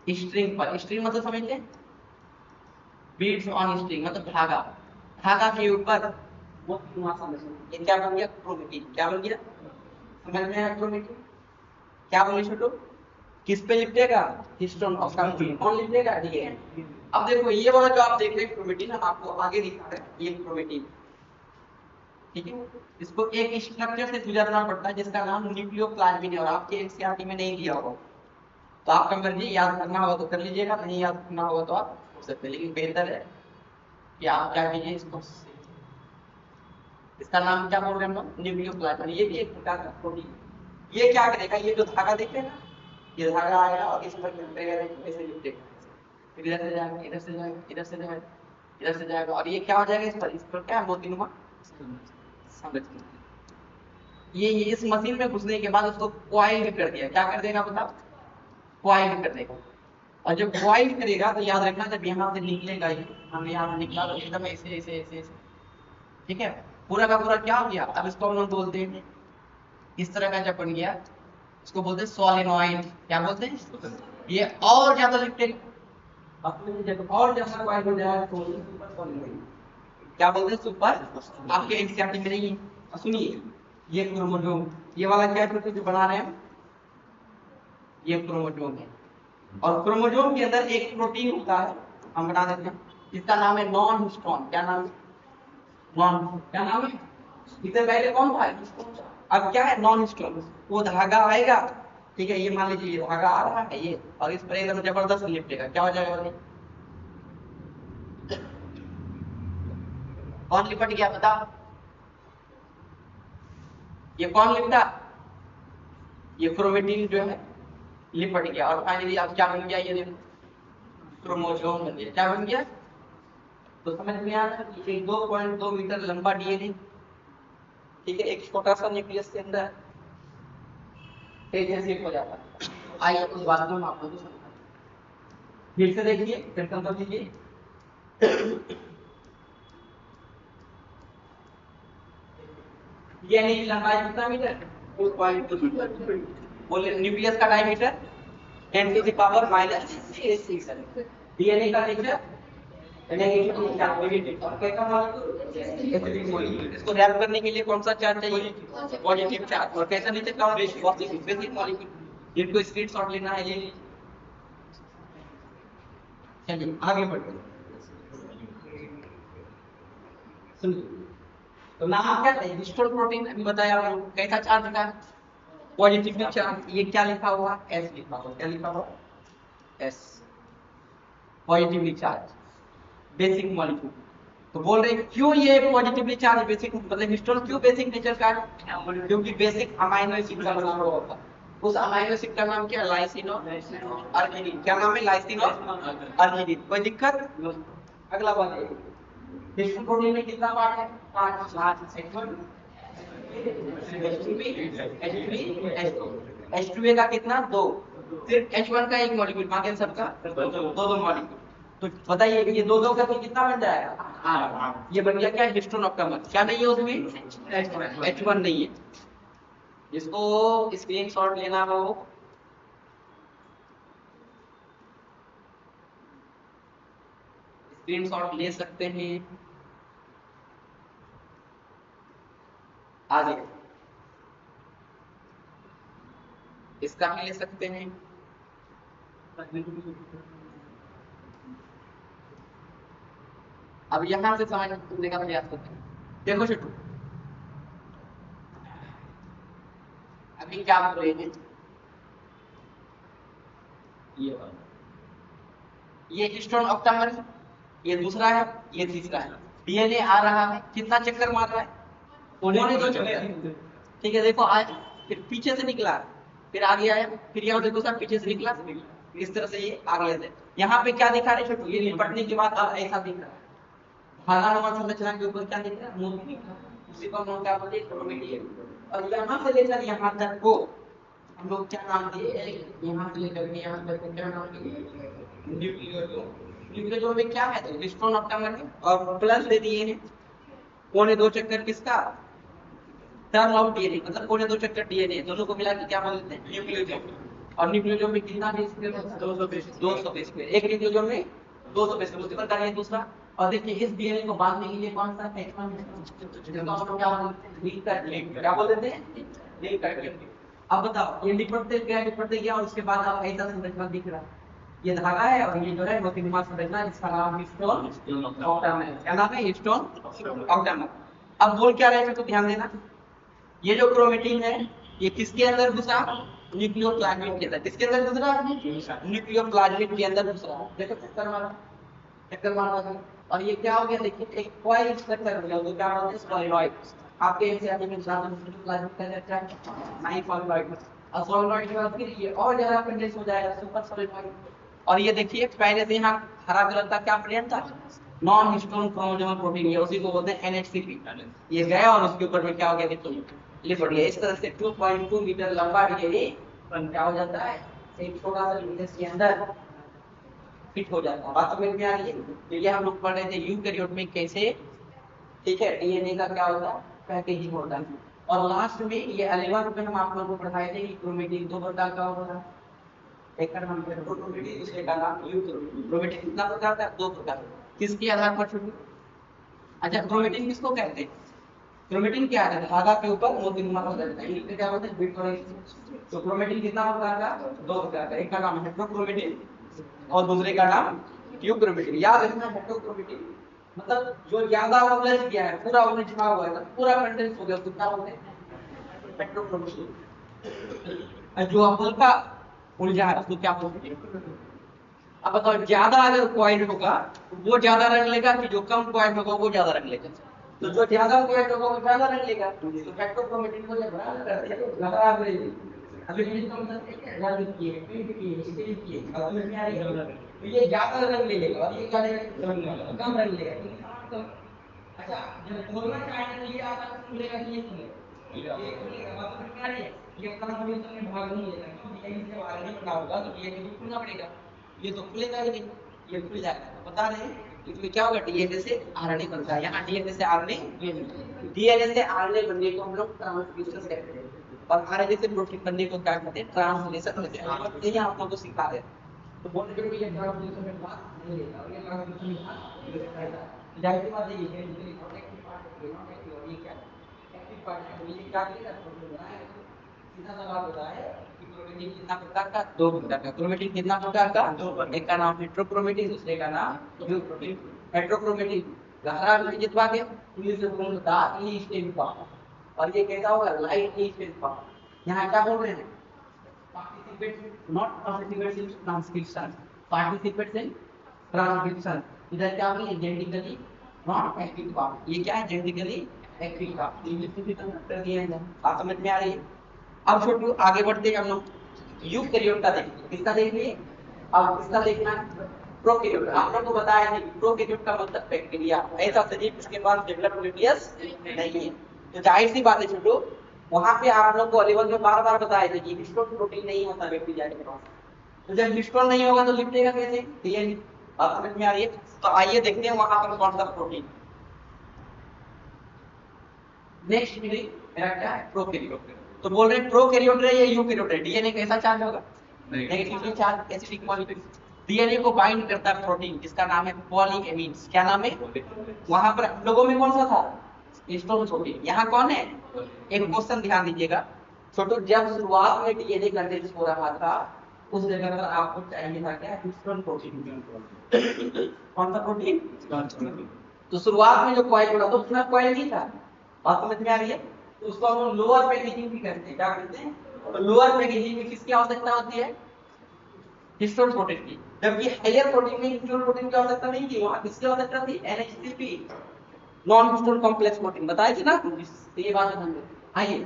स्ट्रिंग पर। स्ट्रिंग मतलब समझ लें, बीट्स ऑन स्ट्रिंग मतलब धागा, धागा के ऊपर मोतीनुमा संरचना। ये क्या बन गया, क्रोमेटिन। क्या बन गया, समझ में आया, क्रोमेटिन। क्या बोले छोटू, किस पे लिपटेगा, हिस्टोन ऑक्टामर। कौन लिपटेगा, डीएनए। अब देखो ये वाला जो आप देख रहे हैं क्रोमेटिन, हम आपको आगे दिखा रहे हैं, ये क्रोमेटिन, ठीक है। इसको एक स्ट्रक्चर से गुजरना पड़ता है जिसका नाम न्यूक्लियोप्लाज्मिन है, और आपके एनसीईआरटी में नहीं दिया होगा, तो आपका मर्जी, याद करना होगा तो कर लीजिएगा, नहीं याद करना होगा तो आप हो सकते, लेकिन बेहतर है कि आप क्या कीजिए इसको। इसका नाम क्या बोल रहे हैं हम लोग, न्यूक्लियोप्लाज्मिन। ये भी एक प्रकार का प्रोटीन। ये क्या करेगा, ये जो धागा देख रहे हैं ना, ये धागा आएगा और इस पर ऐसे लिपटेगा, फिर इधर से जाएगा, इधर से जाएगा, इधर से जाएगा, इधर से जाएगा, और ये क्या हो जाएगा, इस पर क्या मोतीनुमा संरचना। ये इस मशीन में घुसने के बाद उसको कॉइल कर दिया, क्या कर देगा बताओ, कॉइल कर देगा। और जब कॉइल करेगा तो याद रखना, जब यहाँ से निकलेगा, ये हमने यहाँ से निकला तो एकदम ऐसे ऐसे ऐसे ऐसे, ठीक है, पूरा का पूरा क्या हो गया। अब इसको हम लोग बोलते हैं, इस तरह का जब बन गया इसको बोलते हैं सोलेनॉइड। क्या बोलते हैं, ये और ज्यादा लिपटेगा, जब और ज्यादा कॉइल हो जाएगा तो सुपर सोलेनॉइड। क्या बोलते हैं, सुपर। आपके एनसीईआरटी में नहीं है। सुनिए, ये क्रोमोसोम, ये वाला क्या है जो बना रहे हैं, ये क्रोमोसोम है, और क्रोमोसोम के अंदर एक प्रोटीन होता है, हम बना देते हैं, जिसका नाम है नॉन हिस्टोन। क्या नाम है, नॉन, क्या नाम है, इससे पहले कौन था, अब क्या है, नॉन हिस्टोन। वो धागा आएगा, ठीक है, ये मान लीजिए ये धागा आ रहा है ये, और इस पर एकदम जबरदस्त लिपटेगा, क्या हो जाएगा, कौन लिपट गया बता, ये कौन लिपटा, ये क्रोमेटिन जो है लिपट गया, और फाइनली अब क्या बन गया, ये देखो क्रोमोसोम बन गया। क्या बन गया, तो समझ में आ रहा है कि 2.2 मीटर लंबा डीएनए, ठीक है, एक छोटा सा न्यूक्लियस के अंदर तेजी से हो जाता है। आइए उस बात में हम आपको समझाते हैं, फिर से देखिए, फिर कंट्रोल कीजिए। डीएनए की लंबाई कितना मीटर? 2.2 मीटर। बोले न्यूक्लियस का diameter 10 to the power -6 DNA का नेचर नेगेटिव चार्ज और कैसा मॉलिक्यूल इसको रैप करने के लिए कौन सा चार्ज चाहिए? Positive charge. और कैसा नेचर का? Positive basic molecule. जिनको स्क्रीनशॉट लेना है ले लीजिए। चलिए आगे बढ़ते सुनिए। तो नाम क्या है? हिस्टोन प्रोटीन अभी बताया आपको। कैसा चार्ज का? Positive charge. ये क्या लिखा हुआ? एस लिखा हुआ। क्या लिखा हुआ? S. Positively charge basic molecule. तो बोल रहे क्यों ये पॉजिटिवली चार्ज बेसिक, मतलब हिस्टोन क्यों बेसिक नेचर का है? क्योंकि बेसिक अमीनो एसिड का बना हुआ होता है। उस अमीनो एसिड का नाम क्या है? लाइसिन और अर्जिनिन। क्या नाम है? लाइसिन और अर्जिनिन। कोई दिक्कत? अगला बात है हिस्टोन प्रोटीन में कितना पार्ट है? 5 H2A का कितना? 2। सिर्फ H1 का एक मॉलिक्यूल, बाकी सबका दो मॉलिक्यूल। तो बताइए ये दो का कितना बन जाएगा? 8। ये बन गया क्या? Histone octamer. क्या नहीं है उसमें? H1 नहीं है। जिसको स्क्रीनशॉट लेना हो स्क्रीनशॉट ले सकते हैं। आगे इसका भी ले सकते हैं। अब यहां से समझने का प्रयास करते हैं। देखो छोटू, अभी क्या बोल रहे थे? ये हिस्टोन ऑक्टामर है, ये दूसरा है, ये तीसरा है। डीएनए आ रहा है, कितना चक्कर मार रहा है? पौने 2 चक्कर। ठीक है, देखो आया, फिर पीछे से निकला, फिर आगे आया, फिर यहाँ देखो सर पीछे से निकला। इस तरह से ये आगे से यहाँ पे क्या दिखा रहे छोटू? ये निपटने के बाद अब ऐसा दिख रहा है। भागानुमान संरचना के ऊपर क्या दिख रहा है? मोती। उसी को हम क्या बोलते हैं? क्रोमेटिन। और यहाँ से लेकर यहाँ तक को हम लोग क्या नाम दिए? यहाँ से लेकर के यहाँ तक को क्या नाम दिए? न्यूक्लियोसोम। न्यूक्लियोसोम में क्या है? तो हिस्टोन ऑक्टामर है और प्लस दे दिए हैं पौने 2 चक्कर किसका? टर्न ऑफ डीएनए, मतलब पौने 2 चक्कर डीएनए, दोनों को मिला के क्या बोलते हैं? न्यूक्लियोसोम। और न्यूक्लियोसोम में कितना बेस पेयर होता है? 200 बेस पेयर। एक न्यूक्लियोसोम में 200 बेस पेयर। उसके बाद है दूसरा। और देखिए इस डीएनए को बांधने के लिए कौन सा H1 जिसको हम लोग क्या बोलते हैं? लिंक कर लिंक। क्या बोल देते हैं? लिंक कर। अब बताओ ये लिपटते गया और उसके बाद अब ऐसा संरचना दिख रहा है। ये धागा है और ये जो है वो तीन मास संरचना, इसका नाम हिस्टोन ऑक्टामर। क्या नाम है? Histone octamer. अब बोल क्या रहे हैं तो ध्यान देना। ये जो क्रोमेटिन है ये किसके अंदर घुसा? न्यूक्लियोप्लाज्मिड के अंदर। किसके अंदर घुसा? न्यूक्लियोप्लाज्मिड के अंदर घुसा। देखो चक्कर मारा और ये क्या हो गया? देखिए एक कॉइल स्ट्रक्चर हो गया, तो क्या बोलते हैं? सॉलिडॉइड। आपके एनसीईआरटी में प्लाज्मिड का चर्चा है, नाइन सॉलिडॉइड। और सॉलिडॉइड के बाद फिर ये और ज्यादा कंडेंस हो जाएगा, सुपर सॉलिडॉइड। और ये देखिए पहले से यहाँ हरा कलर का क्या प्लेन था? Non histone chromosomal protein. ये उसी को बोलते हैं NHCP। ये गया और उसके ऊपर में क्या हो गया? देखिए लिपट गया। इस तरह से 2.2 मीटर लंबा डीएनए क्या हो जाता है? एक छोटा सा न्यूक्लियस के अंदर फिट हो जाता है। बात समझ में आ रही है? तो ये हम लोग पढ़ रहे थे यूकैरियोट में कैसे, ठीक है, डीएनए का क्या होता है? पैकेजिंग होता है। और लास्ट में ये 11 में हम आप लोगों को पढ़ाए थे कि क्रोमेटिन 2 प्रकार का होता है। एक का नाम हेटेरोक्रोमेटिन, दूसरे का नाम यूकैरियोट। क्रोमेटिन कितना प्रकार का? 2 प्रकार। किसके आधार पर छोड़ू? अच्छा, क्रोमेटिन किसको कहते हैं? क्रोमेटिन क्या है? धागा के ऊपर मोतीनुमा हो जाता है, इसलिए क्या बोलते हैं? बिट। तो क्रोमेटिन कितना प्रकार का? 2 प्रकार का। एक का नाम हेटेरोक्रोमेटिन और दूसरे का नाम यूक्रोमेटिन। याद रखना हेटेरोक्रोमेटिन मतलब जो ज्यादा उलझ गया है, पूरा उलझा हुआ है, पूरा कंडेंस हो गया, तो क्या बोलते हैं? हेटेरोक्रोमेटिन। जो हल्का उलझा है उसको क्या बोलते हैं? अब बताओ ज्यादा अगर क्वाइट होगा तो वो ज्यादा रंग लेगा कि जो कम क्वाइट होगा वो ज्यादा रंग लेगा? तो जो ज्यादा क्वाइट होगा वो ज्यादा रंग लेगा। तो हेटेरोक्रोमेटिन को जब लगा अभी इसका मतलब क्या है? तो ये ज्यादा रंग ले लेगा और ये क्या लेगा? कम रंग लेगा। अच्छा जब खोलना चाहेंगे तो ये आता खुलेगा कि ये खुलेगा? ये खुलेगा। मतलब क्या है? ये कम हमेशा में भाग नहीं लेगा, क्योंकि ये जब आगे बढ़ना होगा तो ये खुलना पड़ेगा। ये तो खुलेगा ही नहीं, ये खुल जाएगा। बता रहे हैं इसमें क्या होगा, डीएनए से आरएनए बनता है। यहाँ डीएनए से आरएनए, डीएनए से आरएनए बनने को हम लोग ट्रांसक्रिप्शन कहते हैं, और आरएनए से प्रोटीन बनने को क्या कहते हैं, ट्रांसलेशन कहते हैं। अब ये आप लोगों को सिखा रहे हैं, तो बोल रहे हैं ये ट्रांसलेशन में बात नहीं है, और ये ट्रांसलेशन में बात ये फायदा है। जाहिर सी बात है, ये एक्टिव पार्ट है, नॉन एक्टिव, और ये क्या एक्टिव पार्ट है। ये क्या करेगा, प्रोटीन बनाएगा। सीधा सवाल होता है कि क्रोमेटिन कितना प्रकार का, दो प्रकार का। क्रोमेटिन कितना प्रकार का, एक का नाम हेटेरोक्रोमेटिन, दूसरे का नाम यूक्रोमेटिन। हेटेरोक्रोमेटिन गहरा विभाजित भाग है, इंग्लिश में बोलते हैं डार्कली स्टेन्ड पार्ट, और ये कैसा होगा, लाइटली स्टेन्ड पार्ट। यहाँ क्या बोल रहे हैं, participate not participate in transcription, participate in transcription। इधर क्या बोले, जेनेटिकली नॉट एक्टिव पार्ट, ये क्या है, जेनेटिकली एक्टिव पार्ट। इंग्लिश में भी कर दिया है, बात समझ में आ रही है। अब छोटू आगे बढ़ते हैं हम लोग यूकैरियोट का देखेंगे। किसका देखेंगे, अब किसका देखना है, प्रोकैरियोट। आप लोगों को बताया है कि प्रोकैरियोट का मतलब बैक्टीरिया, ऐसा शरीर जिसके पास डेवलप्ड न्यूक्लियस नहीं है। तो जाहिर सी बात है छोटू, वहां पे आप लोग को लेवल में बार बार बताया था कि हिस्टोन प्रोटीन नहीं होता बैक्टीरिया के पास। तो जब हिस्टोन नहीं होगा तो लिपटेगा कैसे, डीएनए। बात समझ में आ रही है। तो आइए देखते हैं वहां पर कौन सा प्रोटीन। नेक्स्ट मेरा क्या है, प्रोकैरियोट। तो बोल रहे हैं प्रोकैरियोट है या यूकैरियोट है, डीएनए कैसा चार्ज होगा, negatively charge, acidic molecule. DNA को बाइंड करता है प्रोटीन जिसका नाम है पॉलीएमीन्स। क्या नाम है, वहां पर लोगों में कौन सा था, हिस्टोन प्रोटीन। यहाँ कौन है, एक क्वेश्चन ध्यान दीजिएगा छोटू, जब शुरुआत में डीएनए कंडेंस हो रहा था उस जगह पर आपको चाहिए था क्या, हिस्टोन प्रोटीन। कौन सा प्रोटीन, तो शुरुआत में जो कॉइल हो रहा था उसमें कॉइल नहीं था। बात समझ में आ रही है। तो उसको हम लोअर पैकेजिंग भी करते हैं, क्या करते हैं, तो लोअर पैकेजिंग में किसकी आवश्यकता होती है, हिस्टोन प्रोटीन की। जबकि हायर प्रोटीन में हिस्टोन प्रोटीन की आवश्यकता नहीं थी, वहां किसकी आवश्यकता थी, एनएचसीपी, नॉन हिस्टोन कॉम्प्लेक्स प्रोटीन। बताए थे ना, तो ये बात हम लोग आइए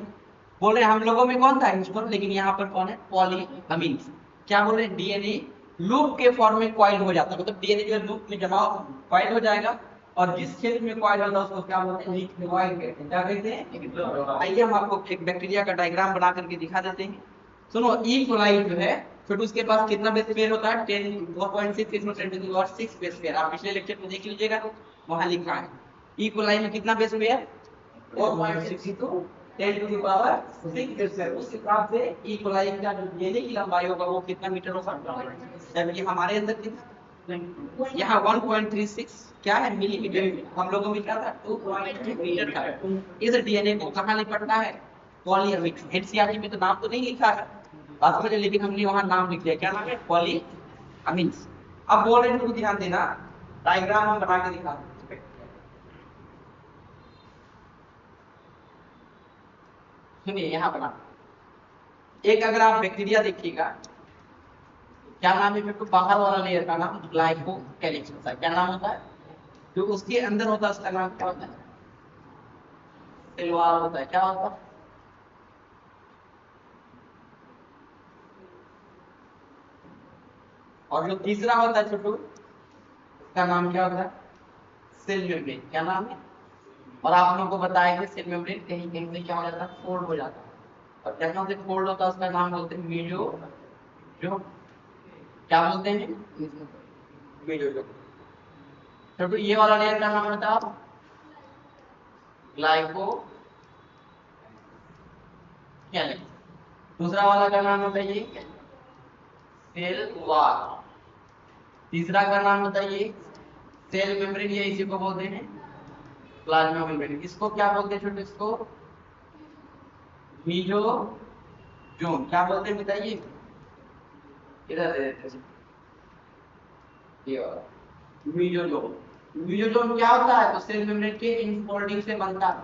बोल रहे हैं हम लोगों में कौन था, हिस्टोन, लेकिन यहाँ पर कौन है, पॉलीअमीन्स। क्या बोल रहे हैं, डीएनए लूप के फॉर्म में कॉइल हो जाता है, मतलब डीएनए जो लूप में जमा कॉइल हो जाएगा, और जिस क्षेत्र में कॉइल होता है उसको क्या बोलते हैं, न्यूक्लियोइड कहते हैं। क्या कहते हैं, आइए हम आपको एक बैक्टीरिया का डायग्राम बना करके दिखा देते हैं। सुनो, ई कोलाई जो है छोटू, उसके पास कितना बेस पेयर होता है, 10.6 इसमें 10 बेस पेयर। आप पिछले लेक्चर में देख लीजिएगा, वहां लिखा है ई कोलाई में कितना base pair, 4.6 to 10 to the power 6 base pair. उस हिसाब से ई कोलाई का जो डीएनए की लंबाई होगा वो कितना मीटर होगा, जबकि हमारे अंदर कितना, यहाँ 1.36 क्या है, मिलीमीटर। हम लोगों में क्या था, 2.3 मीटर था। इस डीएनए को कहाँ लिपटना है, पॉलीअमीन्स। एनसीईआरटी में तो नाम तो नहीं लिखा है, बात समझे, लेकिन हमने वहां नाम लिख दिया। क्या नाम है, पॉलीअमीन्स। अब बोल रहे हैं ध्यान देना, डायग्राम हम बना के दिखा। सुनिए यहाँ बना, एक अगर आप बैक्टीरिया देखिएगा, क्या नाम है, फिर बाहर वाला लेयर का नाम ग्लाइकोकैलिक्स होता है। क्या नाम होता है, जो उसके अंदर होता है उसका नाम क्या होता है, सेल वॉल होता है। क्या होता है, और जो तीसरा होता है छोटू, उसका नाम क्या होता है, सेल मेम्ब्रेन। क्या नाम है, और आप लोगों को बताया कि सेल मेम्ब्रेन कहीं कहीं से क्या हो जाता है, फोल्ड हो जाता है, और जहाँ से फोल्ड होता है उसका नाम बोलते हैं मेसोजोम। क्या बोलते हैं, मेसोजोम। छोटू ये वाला लेयर का नाम होता है ग्लाइकोकैलिक्स। दूसरा वाला का नाम होता है ये सेल वॉल। तीसरा का नाम होता है ये सेल मेम्ब्रेन, ये इसी को बोलते हैं प्लाज्मा मेम्ब्रेन। इसको क्या बोलते हैं छोटे, इसको मेसोजोम। क्या बोलते हैं बताइए, इधर ये वाला मेसोजोम। मेसोजोम क्या होता है, तो सेल मेम्ब्रेन के इनफोल्डिंग से बनता है।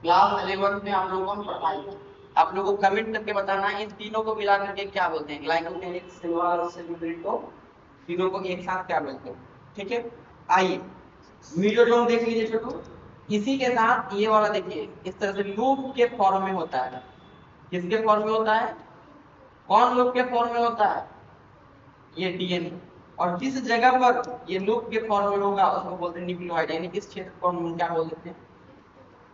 क्लास 11 में आप लोगों को पढ़ाई, आप लोगों को कमेंट करके बताना इन तीनों को मिला करके क्या बोलते हैं, ग्लाइकोकैलिक्स, सेल वॉल और सेल मेम्ब्रेन को, तीनों को एक साथ क्या बोलते हैं। ठीक है, आइए मेसोजोम देख लीजिए छोटू। इसी के साथ ये वाला देखिए, इस तरह से लूप के फॉर्म में होता है। किसके फॉर्म में होता है, कौन लूप के फॉर्म में होता है, ये डीएनए। और जिस जगह पर ये लूप के फॉर्म में होगा उसको बोलते हैं न्यूक्लियोइड, यानी इस क्षेत्र को हम क्या बोल देते हैं,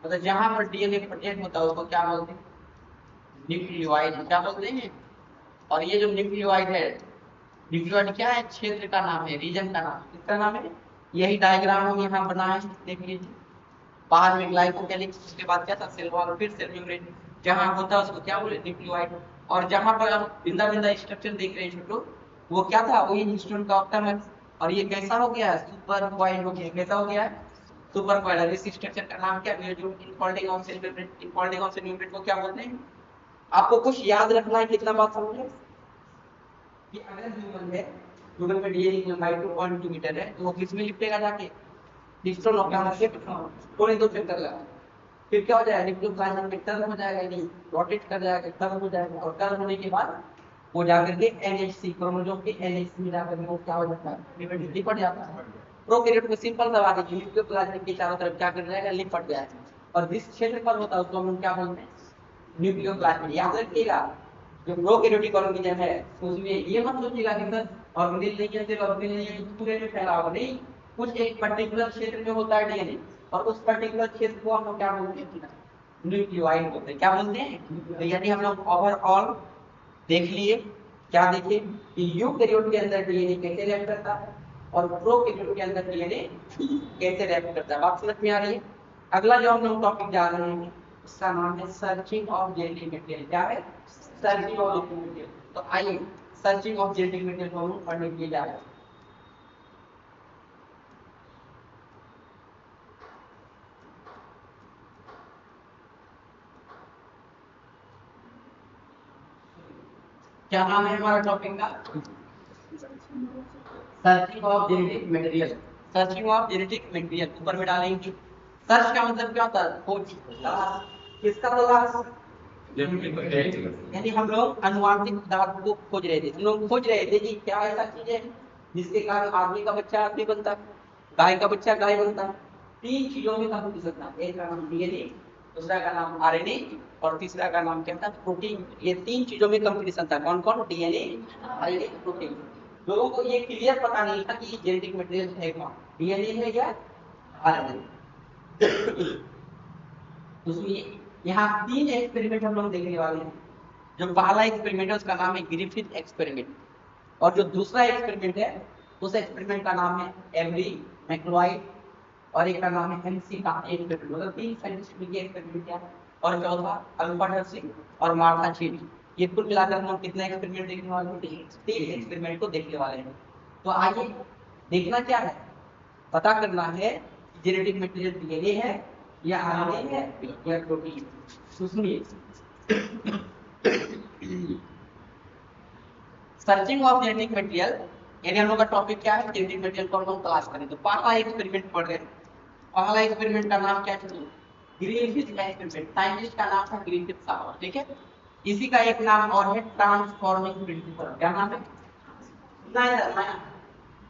मतलब जहां पर डीएनए प्रोटेक्ट होता है उसको क्या बोलते हैं, न्यूक्लियोइड। क्या बोलते हैं, और ये जो न्यूक्लियोइड है, न्यूक्लियोइड क्या है, क्षेत्र का नाम है, रीजन का नाम। किसका नाम है, यही डायग्राम हम यहाँ बनाए देख लीजिए। बाहर में ग्लाइकोकेलिक्स, उसके बाद क्या था सेल वॉल, फिर सेल मेम्ब्रेन, जहाँ होता है उसको क्या बोले न्यूक्लियोइड। और जहाँ पर आप बिंदा बिंदा स्ट्रक्चर देख रहे हैं छोटू, वो क्या था, वही हिस्टोन का ऑक्टामर। और ये कैसा हो गया है, सुपर कॉइल हो गया। कैसा हो गया है, सुपर कॉइल। इस स्ट्रक्चर का नाम क्या है, जो infolding of cell membrane, infolding of cell membrane को क्या बोलते हैं। आपको कुछ याद रखना है, कितना बात समझे कि अगर ह्यूमन है, ह्यूमन में डीएनए की लंबाई 2.2 मीटर है, तो वो किस में लिपटेगा जाके, हिस्टोन ऑक्टामर के पूरे दो चक्कर लगा। फिर क्या हो जाएगा, न्यूक्लियोप्लाज्म में टर्न हो जाएगा, नहीं रोटेट कर जाएगा, टर्न हो जाएगा, और टर्न होने के बाद वो जाकर के एनएचसी क्रोमोसोम के एनएचसी में जाकर के वो क्या हो जाता है, लिपट जाता है। प्रोकैरियोट में सिंपल सा बात है, न्यूक्लियोप्लाज्म के चारों तरफ क्या कर जाएगा, लिपट जाएगा। और जिस क्षेत्र पर होता है उसको हम क्या बोलते हैं, न्यूक्लियोप्लाज्म। याद रखिएगा, जो प्रोकैरियोटिक ऑर्गेनिज्म है उसमें ये मत सोचिएगा कि सर ऑर्गेनिल नहीं है, सिर्फ ऑर्गेनिल नहीं है पूरे में फैला हुआ, नहीं। कुछ एक पर्टिकुलर क्षेत्र में होता है डीएनए, और उस पर्टिकुलर क्षेत्र को हम क्या बोलते हैं, न्यूक्लियोइड बोलते हैं। क्या बोलते हैं, तो यदि हम लोग ओवरऑल देख लिए, क्या देखे कि यूकैरियोट के अंदर डीएनए कैसे रिएक्ट करता है और प्रोकैरियोट के अंदर डीएनए कैसे रिएक्ट करता है। बात समझ में आ रही है। अगला जो हम लोग टॉपिक जा रहे हैं उसका नाम है सर्चिंग ऑफ जेनेटिक मटेरियल। क्या है, सर्चिंग ऑफ जेनेटिक मटेरियल। तो आइए सर्चिंग ऑफ जेनेटिक मटेरियल को हम पढ़ने के लिए जा रहे हैं। क्या नाम है हमारा टॉपिक का, searching of genetic material. Searching of genetic material ऊपर में डालेंगे। सर्च का मतलब क्या होता है, खोज, तलाश। किसका तलाश, यानी हम लोग अनुवांशिक पदार्थ को खोज रहे थे। हम लोग खोज रहे थे कि क्या ऐसा चीज है जिसके कारण आदमी का बच्चा आदमी बनता है, गाय का बच्चा गाय बनता है। तीन चीजों में काम कर सकता है, एक का नाम डीएनए, दूसरा का नाम आरएनए, और तीसरा का नाम क्या था, प्रोटीन। ये तीन चीजों में कंपटीशन था। कौन कौन, डीएनए, आरएनए, प्रोटीन। लोगों को ये क्लियर पता नहीं था कि जेनेटिक मटेरियल है कौन, डीएनए है या आरएनए। उसमें यहाँ तीन एक्सपेरिमेंट हम लोग देखने वाले हैं। जो पहला एक्सपेरिमेंट है उसका नाम है ग्रिफिथ एक्सपेरिमेंट, और जो दूसरा एक्सपेरिमेंट है उस एक्सपेरिमेंट का नाम है एवरी मैक्लोइड, और एक का नाम है एमसी का एक्सपेरिमेंट। मतलब तीन साइंटिस्ट मिलकर एक्सपेरिमेंट किया। और चौथा अल्बर्ट सिंह और मार्था चीनी। ये कुल मिलाकर हम कितने एक्सपेरिमेंट देखने वाले हैं, तीन एक्सपेरिमेंट को देखने वाले हैं। तो आइए देखना क्या है, पता करना है जेनेटिक मटेरियल डीएनए है या आरएनए है या प्रोटीन। सुनिए, सर्चिंग ऑफ जेनेटिक मटेरियल, यानी हम लोग का टॉपिक क्या है, जेनेटिक मटेरियल को हम तलाश करें। तो पहला एक्सपेरिमेंट पढ़ रहे हैं। पहला एक्सपेरिमेंट का नाम क्या है, ग्रीनफिश एक्सपेरिमेंट। साइंटिस्ट का नाम था ग्रीनफिश साहब, ठीक है। इसी का एक नाम और है ट्रांसफॉर्मिंग प्रिंसिपल। क्या नाम है,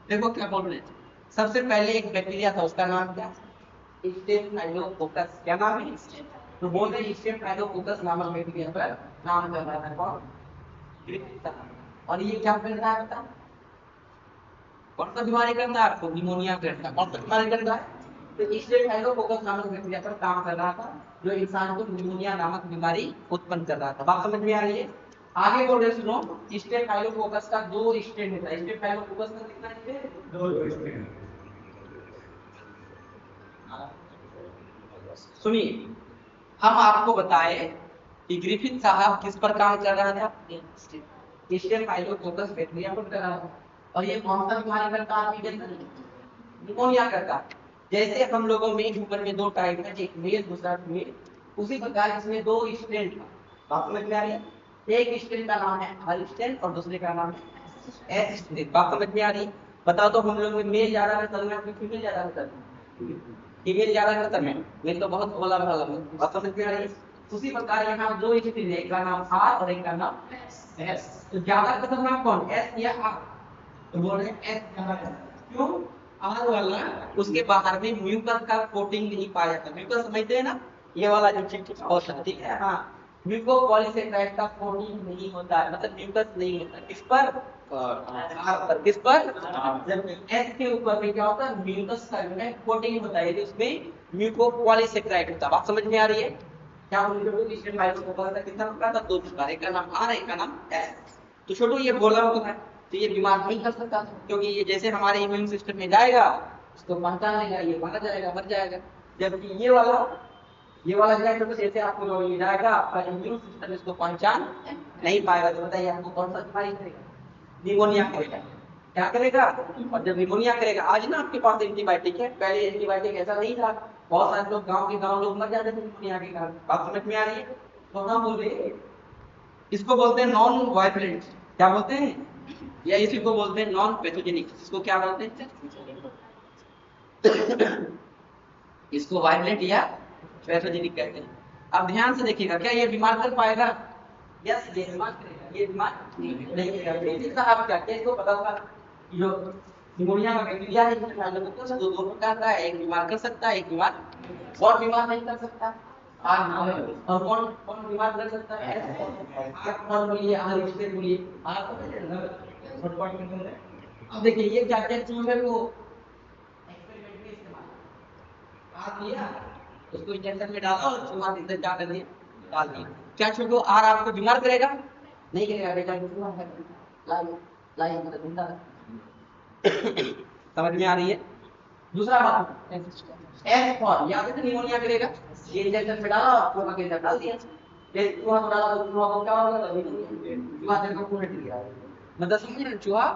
देखो क्या बोल रहे हैं। सबसे पहले एक बैक्टीरिया था, उसका नाम क्या, स्टेफाइलोकोकस। क्या नाम है, तो बोल रहे स्टेफाइलोकोकस नामक बैक्टीरिया पर काम कर रहा था कौन, ग्रिफिथ साहब। और ये क्या करता है बता, कौन सा बीमारी करता है आपको, निमोनिया करता है। कौन सा बीमारी करता है, तो स्टेफाइलोकोकस नामक बैक्टीरिया पर काम कर रहा था, जो इंसान को निमोनिया नामक बीमारी उत्पन्न कर रहा था। बात समझ में आ रही है। आगे बोल रहे सुनो, स्टेफाइलोकोकस का दो स्ट्रेन होता है। स्टेफाइलोकोकस का कितना स्ट्रेन, दो स्ट्रेन। सुनिए, हम आपको बताए कि ग्रिफिथ साहब किस पर काम कर रहा था, स्टेफाइलोकोकस बैक्टीरिया पर कर रहा था। और ये कौन सा बीमारी करता है, निमोनिया करता। जैसे हम लोगों में ह्यूमन में दो टाइप है, एक मेल दूसरा फीमेल, उसी प्रकार इसमें दो स्ट्रेन था। बात समझ में आ रही है। एक स्ट्रेन का नाम है आर स्ट्रेन और दूसरे का नाम है एस स्ट्रेन। बात समझ में आ रही है। बताओ तो हम लोग में मेल ज्यादा खतरनाक है, फीमेल ज्यादा खतरनाक, फीमेल ज्यादा खतरनाक, मेल तो बहुत भोला भाला है। बात समझ में आ रही है। उसी प्रकार यहाँ दो स्ट्रेन है, एक का नाम आर और एक का नाम एस। तो ज्यादा खतरनाक कौन, एस या आर, तो बोल रहे एस ज्यादा खतरनाक। क्यों, आर वाला उसके बाहर में म्यूकस का कोटिंग नहीं पाया जाता। म्यूकस समझते हैं ना, ये वाला जो चिपचिपा होता है, ठीक है। हाँ, म्यूकोपॉलीसेकेराइड का कोटिंग नहीं होता है, मतलब म्यूकस नहीं होता। किस पर, आर पर। किस पर, जब एस के ऊपर में क्या होता है, म्यूकस का जो है कोटिंग होता है, इसमें म्यूकोपॉलीसेकेराइड होता है। बात समझ में आ रही है। क्या कितना टुकड़ा था, दो टुकड़ा, एक का नाम आर एक का नाम एस। तो छोटू ये बोला होगा, तो ये बीमार नहीं कर सकता, क्योंकि ये जैसे हमारे इम्यून सिस्टम में जाएगा इसको पहचान लेगा, ये मारा जाएगा, मर जाएगा। जबकि ये वाला क्या है, तो जैसे आपको जो मिल जाएगा, आपका इम्यून सिस्टम इसको पहचान नहीं पाएगा। तो बताइए आपको कौन सा बीमारी करेगा? निमोनिया करेगा। क्या करेगा? और जब निमोनिया करेगा, आज ना आपके पास एंटीबायोटिक है, पहले एंटीबायोटिक ऐसा नहीं था। बहुत सारे लोग गांव लोग मर जाते थे निमोनिया के कारण। बात समझ में आ रही है? तो हम बोल रहे इसको बोलते हैं नॉन वायलेंट। क्या बोलते हैं? या इसी को बोलते हैं नॉन पैथोजेनिक। इसको क्या बोलते हैं? इसको वायलेंट या पैथोजेनिक कहते हैं। अब ध्यान से देखिएगा, क्या ये बीमार कर पाएगा? यस, ये बीमार करेगा। ये बीमार नहीं करेगा। आप क्या इसको पता था जो निमोनिया का बैक्टीरिया है, दो प्रकार का है, एक बीमार कर सकता है, एक बीमार कौन बीमार नहीं कर सकता? और कौन कौन बीमार कर सकता है? कौन बोलिए? आर बोलिए। अब देखिए ये क्या क्या चीज है, वो एक्सपेरिमेंट में इस्तेमाल आर लिया, उसको इंजेक्शन में डाला और चूहा के अंदर क्या कर दिया? डाल दिया। क्या छोटो आर आपको बीमार करेगा? नहीं करेगा बेटा, चूहा है। लाई मतलब जिंदा समझ में आ रही है? दूसरा बात, एस फॉर या तो निमोनिया करेगा, ये इंजेक्शन में डाला और चूहा के अंदर डाल दिया। चूहा को डाला तो चूहा को क्या होगा? चूहा तेरे को पूरा ठीक है, मतलब समझ रहे? चूहा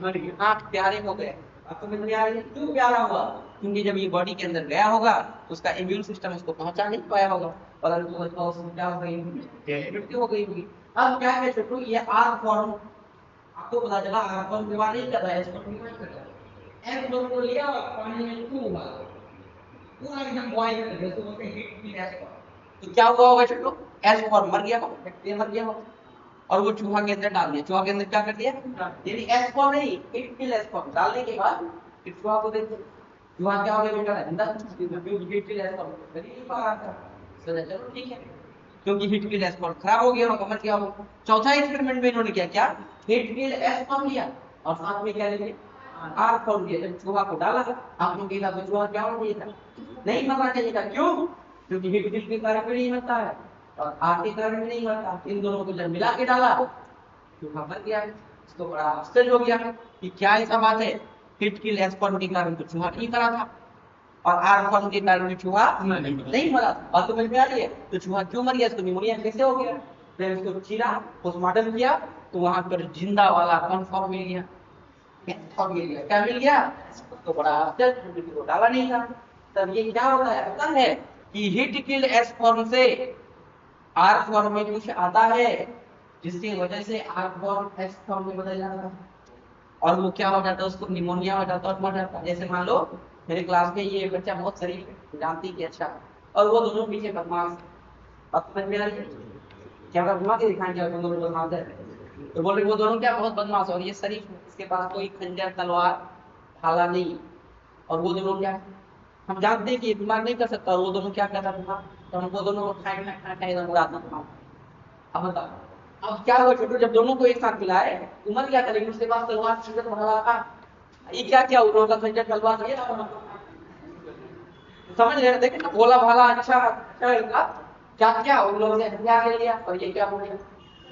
मर गया। हाँ, प्यारे हो गए। आपको समझ में आ रही है? क्यों प्यारा हुआ? क्योंकि जब ये बॉडी के अंदर गया होगा, उसका इम्यून सिस्टम उसको पहुंचा नहीं पाया होगा, परंतु उसको क्या हो गई? मृत्यु हो गई होगी। अब क्या है छोटू, ये आर फॉर्म आपको पता चला, आर फॉर्म बीमार नहीं कर रहा है, इसको बीमार कर रहा है। एस फॉर्म को लिया और पानी में क्यों हुआ? पूरा एकदम बॉयल कर दिया, तो बोलते हैं हीट की एस फॉर्म। तो क्या हुआ होगा छोटू? एस फॉर्म मर गया होगा, बैक्टीरिया मर गया होगा, और वो चूहा के अंदर डाल दिया। चूहा के अंदर क्या कर दिया? यानी एस फॉर्म नहीं, हीट की एस फॉर्म डालने के बाद फिर चूहा को देखो, चूहा क्या हो गया बेटा? जिंदा। हीट की एस फॉर्म नहीं पा रहा था, चलो ठीक है, क्योंकि हीट की एस फॉर्म खराब हो गया होगा, मर गया होगा। चौथा एक्सपेरिमेंट में इन्होंने क्या हीट की एस फॉर्म लिया और साथ में क्या लेंगे? आर फॉर्म लिया। जब चूहा को डाला, आप लोग देखा तो चूहा क्या हो गया था? नहीं मरना चाहिए था। क्यों? क्योंकि हीट के कारण नहीं मरता है और आर के कारण नहीं मरता। इन दोनों को जब मिला के डाला, चूहा मर गया। इसको बड़ा आश्चर्य हो गया कि क्या ऐसा बात है, हीट की एस फॉर्म के कारण तो चूहा नहीं मरा था और आर फॉर्म के कारण चूहा नहीं मरा। बात तो समझ में आ रही है? तो चूहा क्यों मर गया? इसको निमोनिया कैसे हो गया? फिर इसको चीरा, पोस्टमार्टम किया, तो वहां पर जिंदा वाला कन्फर्म मिल गया। क्या मिल गया? तो बड़ा आश्चर्य, को डाला नहीं था। तब ये क्या होता है पता है कि हीट किल एस फॉर्म से आर फॉर्म में कुछ आता है, जिसकी वजह से आर फॉर्म एस फॉर्म में बदल जाता है और वो क्या हो जाता है? उसको निमोनिया हो जाता है और मर जाता है। जैसे मान लो मेरे क्लास में ये बच्चा बहुत शरीफ है, जानती कि अच्छा, और वो दोनों पीछे बदमाश। अब समझ में आ रही है? कैमरा घुमा के दिखाएंगे और दोनों बदमाश है, तो बोले वो दोनों क्या बहुत बदमाश, और ये शरीफ है, इसके पास कोई खंजर तलवार भाला नहीं, और वो दोनों क्या, हम जानते हैं कि बीमार नहीं कर सकता, और वो दोनों क्या कर रहा था? तो हमको दोनों को खाए उड़ाता था। अब बताओ, अब क्या हुआ छोटू? जब दोनों को एक साथ मिलाए, उमर क्या करेगी? उसके पास तलवार खंजर भाला था, ये क्या क्या उन लोगों का खंजर तलवार ये समझ रहे हैं? देखें ना, भोला भाला अच्छा अच्छा क्या क्या उन लोगों ने हथियार ले लिया, और ये क्या हो गया?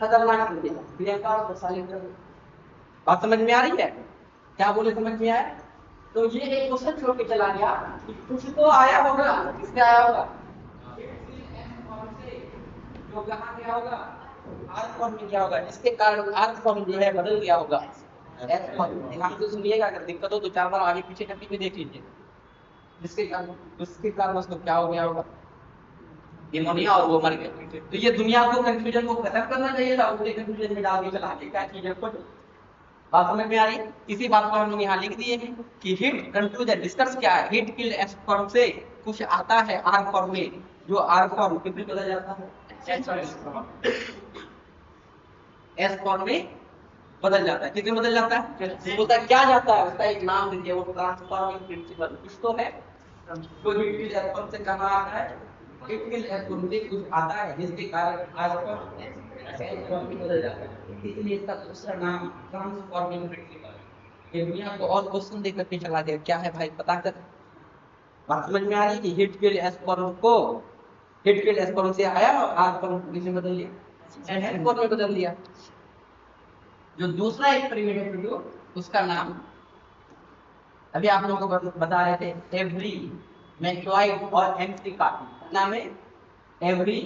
खतरनाक हो गया। प्रियंका और वैशाली। बात समझ में आ रही है? क्या बोले समझ में आया? तो ये एक क्वेश्चन छोड़ के चला गया, कुछ तो आया होगा। किससे आया होगा? जो कहाँ गया होगा? आर फॉर्म में क्या होगा? इसके कारण आर फॉर्म जो है बदल गया होगा एस फॉर्म। ध्यान से सुनिएगा, अगर दिक्कत हो तो 4 बार आगे पीछे करके भी देख लीजिए। जिसके कारण उसको क्या हो गया होगा? निमोनिया, और वो मर गए। तो ये दुनिया को कंफ्यूजन को खत्म करना चाहिए था, उसने कंफ्यूजन में डाल के चला के क्या चीज है कुछ। बात समझ में आ रही है? इसी बात को हम लोग यहाँ लिख दिए हैं कि हिट कंक्लूजन डिस्कस क्या है, हिट किल एस फॉर्म से कुछ आता है आर फॉर्म में, जो आर फॉर्म कितने बदल जाता है? एस फॉर्म में बदल जाता है। कितने बदल जाता है? बोलता है क्या जाता है, उसका एक नाम दीजिए। वो ट्रांसफॉर्मिंग प्रिंसिपल कुछ तो है, जो हिट किल एस फॉर्म से कहाँ आता है? हिट किल एस फॉर्म से कुछ आता है, जिसके कारण आर फॉर्म एस फॉर्म में बदल जाता है। इसलिए इसका दूसरा नाम ट्रांसफॉर्मिंग प्रिंसिपल। ये दुनिया को और क्वेश्चन देकर के चला गया, क्या है भाई पता कर। बात समझ में आ रही है कि हिट किल एस फॉर्म को हिट किल एस फॉर्म से आया और आर फॉर्म को किसने बदल दिया? एस फॉर्म में बदल दिया। जो दूसरा एक्सपेरिमेंट है उसका नाम अभी आप लोगों को बता रहे थे एवरी, मैक्लॉइड और एमसी कार्टी, नाम है एवरी,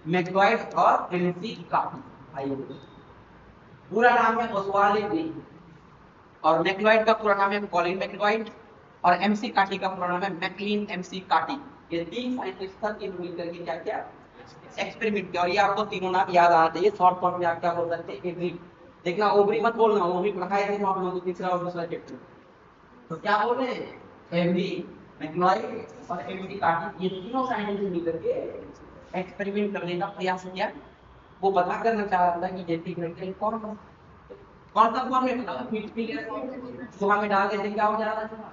मैक्लॉइड और एमसी कार्टी। आइए, पूरा नाम है ओस्वाल्ड ग्रीन, और मैक्लॉइड का पूरा नाम है कॉलिन मैक्लॉइड, और एमसी कार्टी का पूरा नाम है मैकलीन एमसी कार्टी। ये तीन साइंटिस्ट था, तीनों मिलकर के क्या क्या एक्सपेरिमेंट किया, और ये आपको तीनों नाम याद आना चाहिए। शॉर्ट फॉर्म में आप क्या बोल सकते हैं, एवरी। देखना ओवरी मत बोलना, ओवरी पढ़ाए थे आप लोगों को तीसरा और दूसरा चैप्टर। तो क्या बोल रहे हैं, एवरी, मैक्लॉइड और एमसी कार्टी, ये तीनों साइंटिस्ट मिलकर के एक्सपेरिमेंट करने का प्रयास किया। वो पता करना चाह रहा था कि जेनेटिक मटेरियल कौन सा फॉर्म में बताओ, सुबह में डाल देते क्या हो जा रहा था,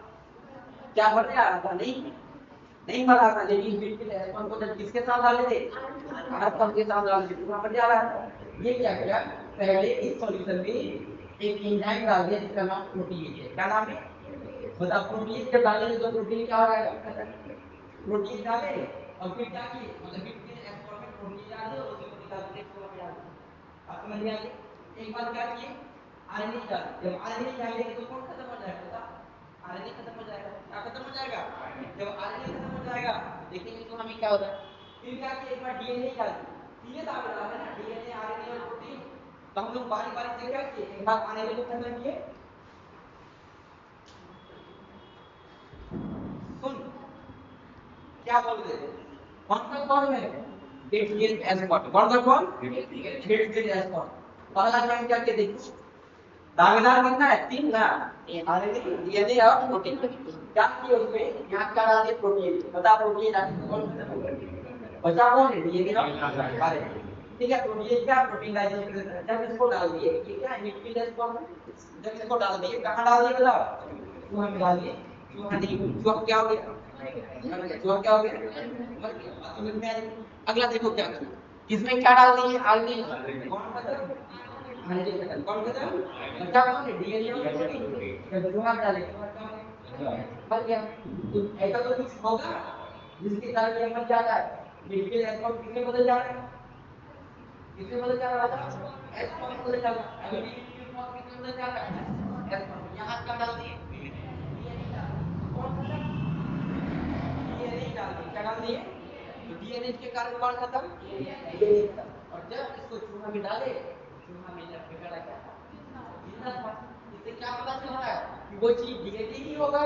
क्या बढ़ जा रहा था, नहीं बढ़ रहा था। लेकिन बिल्कुल एल्कोहल को जब किसके साथ डाले थे, एल्कोहल के साथ डाले थे, वहां बढ़ जा रहा था। ये क्या किया, पहले इस सॉल्यूशन में एक एंजाइम डाल दिया जिसका नाम प्रोटीन है। क्या नाम है बताओ, प्रोटीन जब डालेंगे तो प्रोटीन क्या हो जाएगा, प्रोटीन डाले और फिर क्या किए, मतलब फिर एल्कोहल में प्रोटीन डाले और उसी को निकाल के इसको डाल दिया। आप समझ में आ गया। एक बार क्या किए, आरएनए डाल, जब आरएनए डालेंगे तो कौन खत्म हो जाएगा बता, आरएनए खत्म हो जाएगा। क्या खत्म हो जाएगा, जब आरएनए खत्म हो जाएगा देखेंगे तो हमें क्या होता है, फिर क्या किए, एक बार डीएनए डाल दिए, तीन दाब डाले ना, डीएनए आरएनए और प्रोटीन। तो हम लोग बारी बारी से क्या किए, एक बार आरएनए को खत्म किए, सुन क्या बोल रहे थे, कौन सा फॉर्म है, डेट एज फॉर्म, कौन सा फॉर्म, डेट एज फॉर्म। पहला काम क्या किया देखो, दावेदार बनना है तीन ना, आरएनए, डीएनए और प्रोटीन। क्या किया उसमें, यहाँ क्या डाल दिया, प्रोटीन। बता प्रोटीन कौन बचा कौन है, डीएनए और आरएनए। ठीक है, प्रोटीन क्या, प्रोटीन डाइजेस्ट करता है। जब इसको डाल दिए, ये क्या न्यूक्लियस फॉर्म है, जब इसको डाल दिए कहाँ डाल दिए बताओ, चूहा में डाल दिए। चूहा नहीं, चूहा क्या हो गया, चूहा क्या हो गया। अगला देखो क्या, इसमें क्या डाल दिए, आरएनए, कौन मतलब कौन बचा, बचा कौन है, डीएनए और प्रोटीन। जब चूहा डाले बन गया। तो ऐसा तो कुछ होगा जिसके कारण ये बन जाता है, न्यूक्लियर एटॉम किसमें बदल जा रहा है, किसमें बदल जा रहा है, एस फॉर्म में बदल जा रहा है। अभी न्यूक्लियर फॉर्म किसमें बदल जा रहा है, एस फॉर्म। यहाँ क्या डाल दिए, डीएनए डाल दिए। कौन खत्म, डीएनए डाल दिए, क्या डाल दिए, तो डीएनए के कारण कौन खत्म, डीएनए खत्म। और जब इसको चूहा में डाले, चूहा में जब बिगड़ा क्या था, जिंदा था। इससे क्या पता चल रहा है कि वो चीज डीएनए ही होगा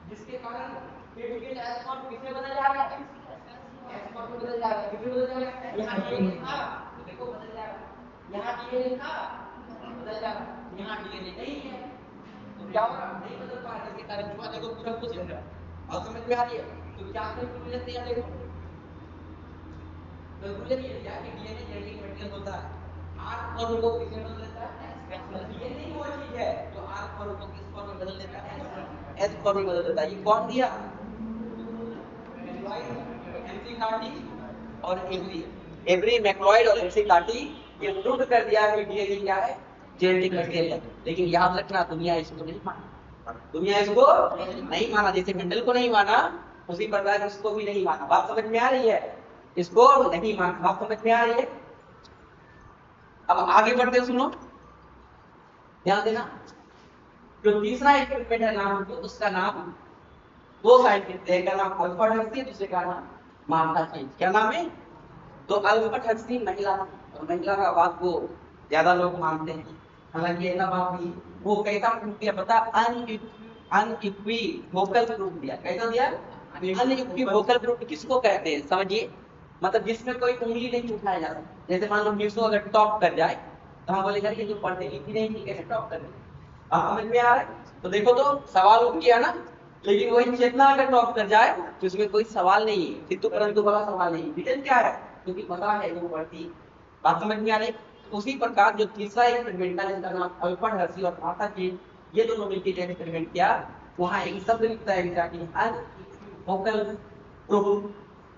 जिसके कारण न्यूक्लियर एस फॉर्म किसमें बदल जा रहा है, एस फॉर्म में बदल जा रहा है। किसमें बदल जा रहा है, यहाँ डीएनए था तो देखो बदल जा रहा है, यहाँ डीएनए था बदल जा रहा है, यहाँ डीएनए नहीं है तो क्या होगा, नहीं बदल पा रहा, जिसके कारण चूहा देखो पूरा कुछ है। और समझ में आ रही है, तो क्या कंक्लूजन दिया देखो, कंक्लूजन ये दिया कि डीएनए जेनेटिक मटेरियल होता है, आर फॉर्म को किसमें बदल देता है, डीएनए ही वो चीज है जो आर फॉर्म को किस फॉर्म में बदल देता है, एस फॉर्म में बदल देता है। ये कौन दिया, एमसी कार्टी और एवरी, एवरी, मैक्लॉइड और एमसी कार्टी। ये प्रूव कर दिया कि डीएनए क्या है, जेनेटिक मटेरियल है। लेकिन याद रखना दुनिया इसको नहीं माना, दुनिया इसको नहीं माना, जैसे मेंडल को नहीं माना उसी प्रकार इसको भी नहीं माना। बात समझ में आ रही है, इसको नहीं माना, बात समझ में आ रही है। अब आगे बढ़ते हैं, सुनो ध्यान देना। जो तीसरा एक्सपेरिमेंट है नाम तो उसका नाम, दो साइंटिस्ट है, एक का नाम अल्फ्रेड हक्सी है, दूसरे का नाम मार्था चेज। क्या नाम है, तो अल्फ्रेड हक्सी महिला, और महिला का बात को ज्यादा लोग मानते हैं, हालांकि ऐसा बात नहीं। वो कैसा प्रूफ किया पता, अनइक्विवोकल प्रूफ दिया। कैसा दिया, अनइक्विवोकल प्रूफ किसको कहते हैं समझिए, मतलब जिसमें कोई उंगली नहीं उठाया जा सकता। जैसे मान लो न्यूज़ अगर टॉप कर जाए तो हम बोलेंगे ये जो पढ़ते लिखी नहीं कैसे टॉप कर दी। आप समझ में आ रहा है, तो देखो तो सवाल उठ गया ना। लेकिन वही चेतना अगर टॉप कर जाए तो इसमें कोई सवाल नहीं है, किंतु परंतु वाला सवाल नहीं। रीजन क्या है, क्योंकि पता है वो पढ़ती। बात समझ में आ रही। उसी प्रकार जो तीसरा एक्सपेरिमेंट था जिसका नाम अल्फ्रेड हर्शी और मार्था चेज, ये दोनों मिलकर एक्सपेरिमेंट किया। वहां एक शब्द लिखता है अनइक्विवोकल प्रूफ,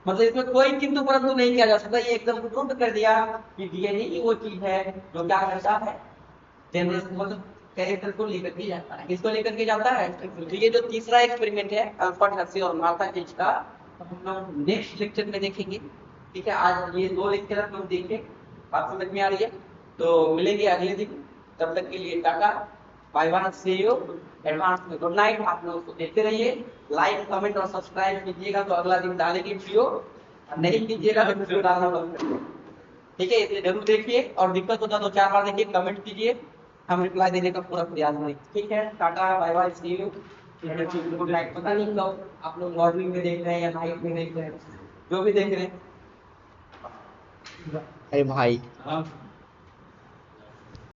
मतलब इसमें कोई किंतु परंतु नहीं किया जा सकता। ये एकदम प्रूव कर दिया कि डीएनए ही वो चीज है जो क्या करता है, जनरेशन मतलब कैरेक्टर को लेकर के जाता है। किसको लेकर के जाता है, तो ये जो तीसरा एक्सपेरिमेंट है अल्फ्रेड हर्शी और मार्था चेज का, तो हम लोग नेक्स्ट लेक्चर में देखेंगे। ठीक है, आज ये दो लेक्चर हम लोग देखें। बात समझ में आ रही है, तो मिलेंगे अगले दिन। तब तक के लिए tata. Bye bye, see you advance में, गुड नाइट। आप लोग उसको देखते रहिए, लाइक कमेंट और सब्सक्राइब कीजिएगा तो अगला दिन डालेंगे वीडियो, और नहीं कीजिएगा तो वीडियो डालना बंद कर दीजिए। ठीक है, इसे जरूर देखिए, और दिक्कत होता तो 4 बार देखिए, कमेंट कीजिए, हम रिप्लाई देने का पूरा प्रयास करेंगे। ठीक है, tata bye bye, see you, good night. पता नहीं कब आप लोग मॉर्निंग में देख रहे हैं या नाइट में देख रहे हैं, जो भी देख रहे हैं। अरे भाई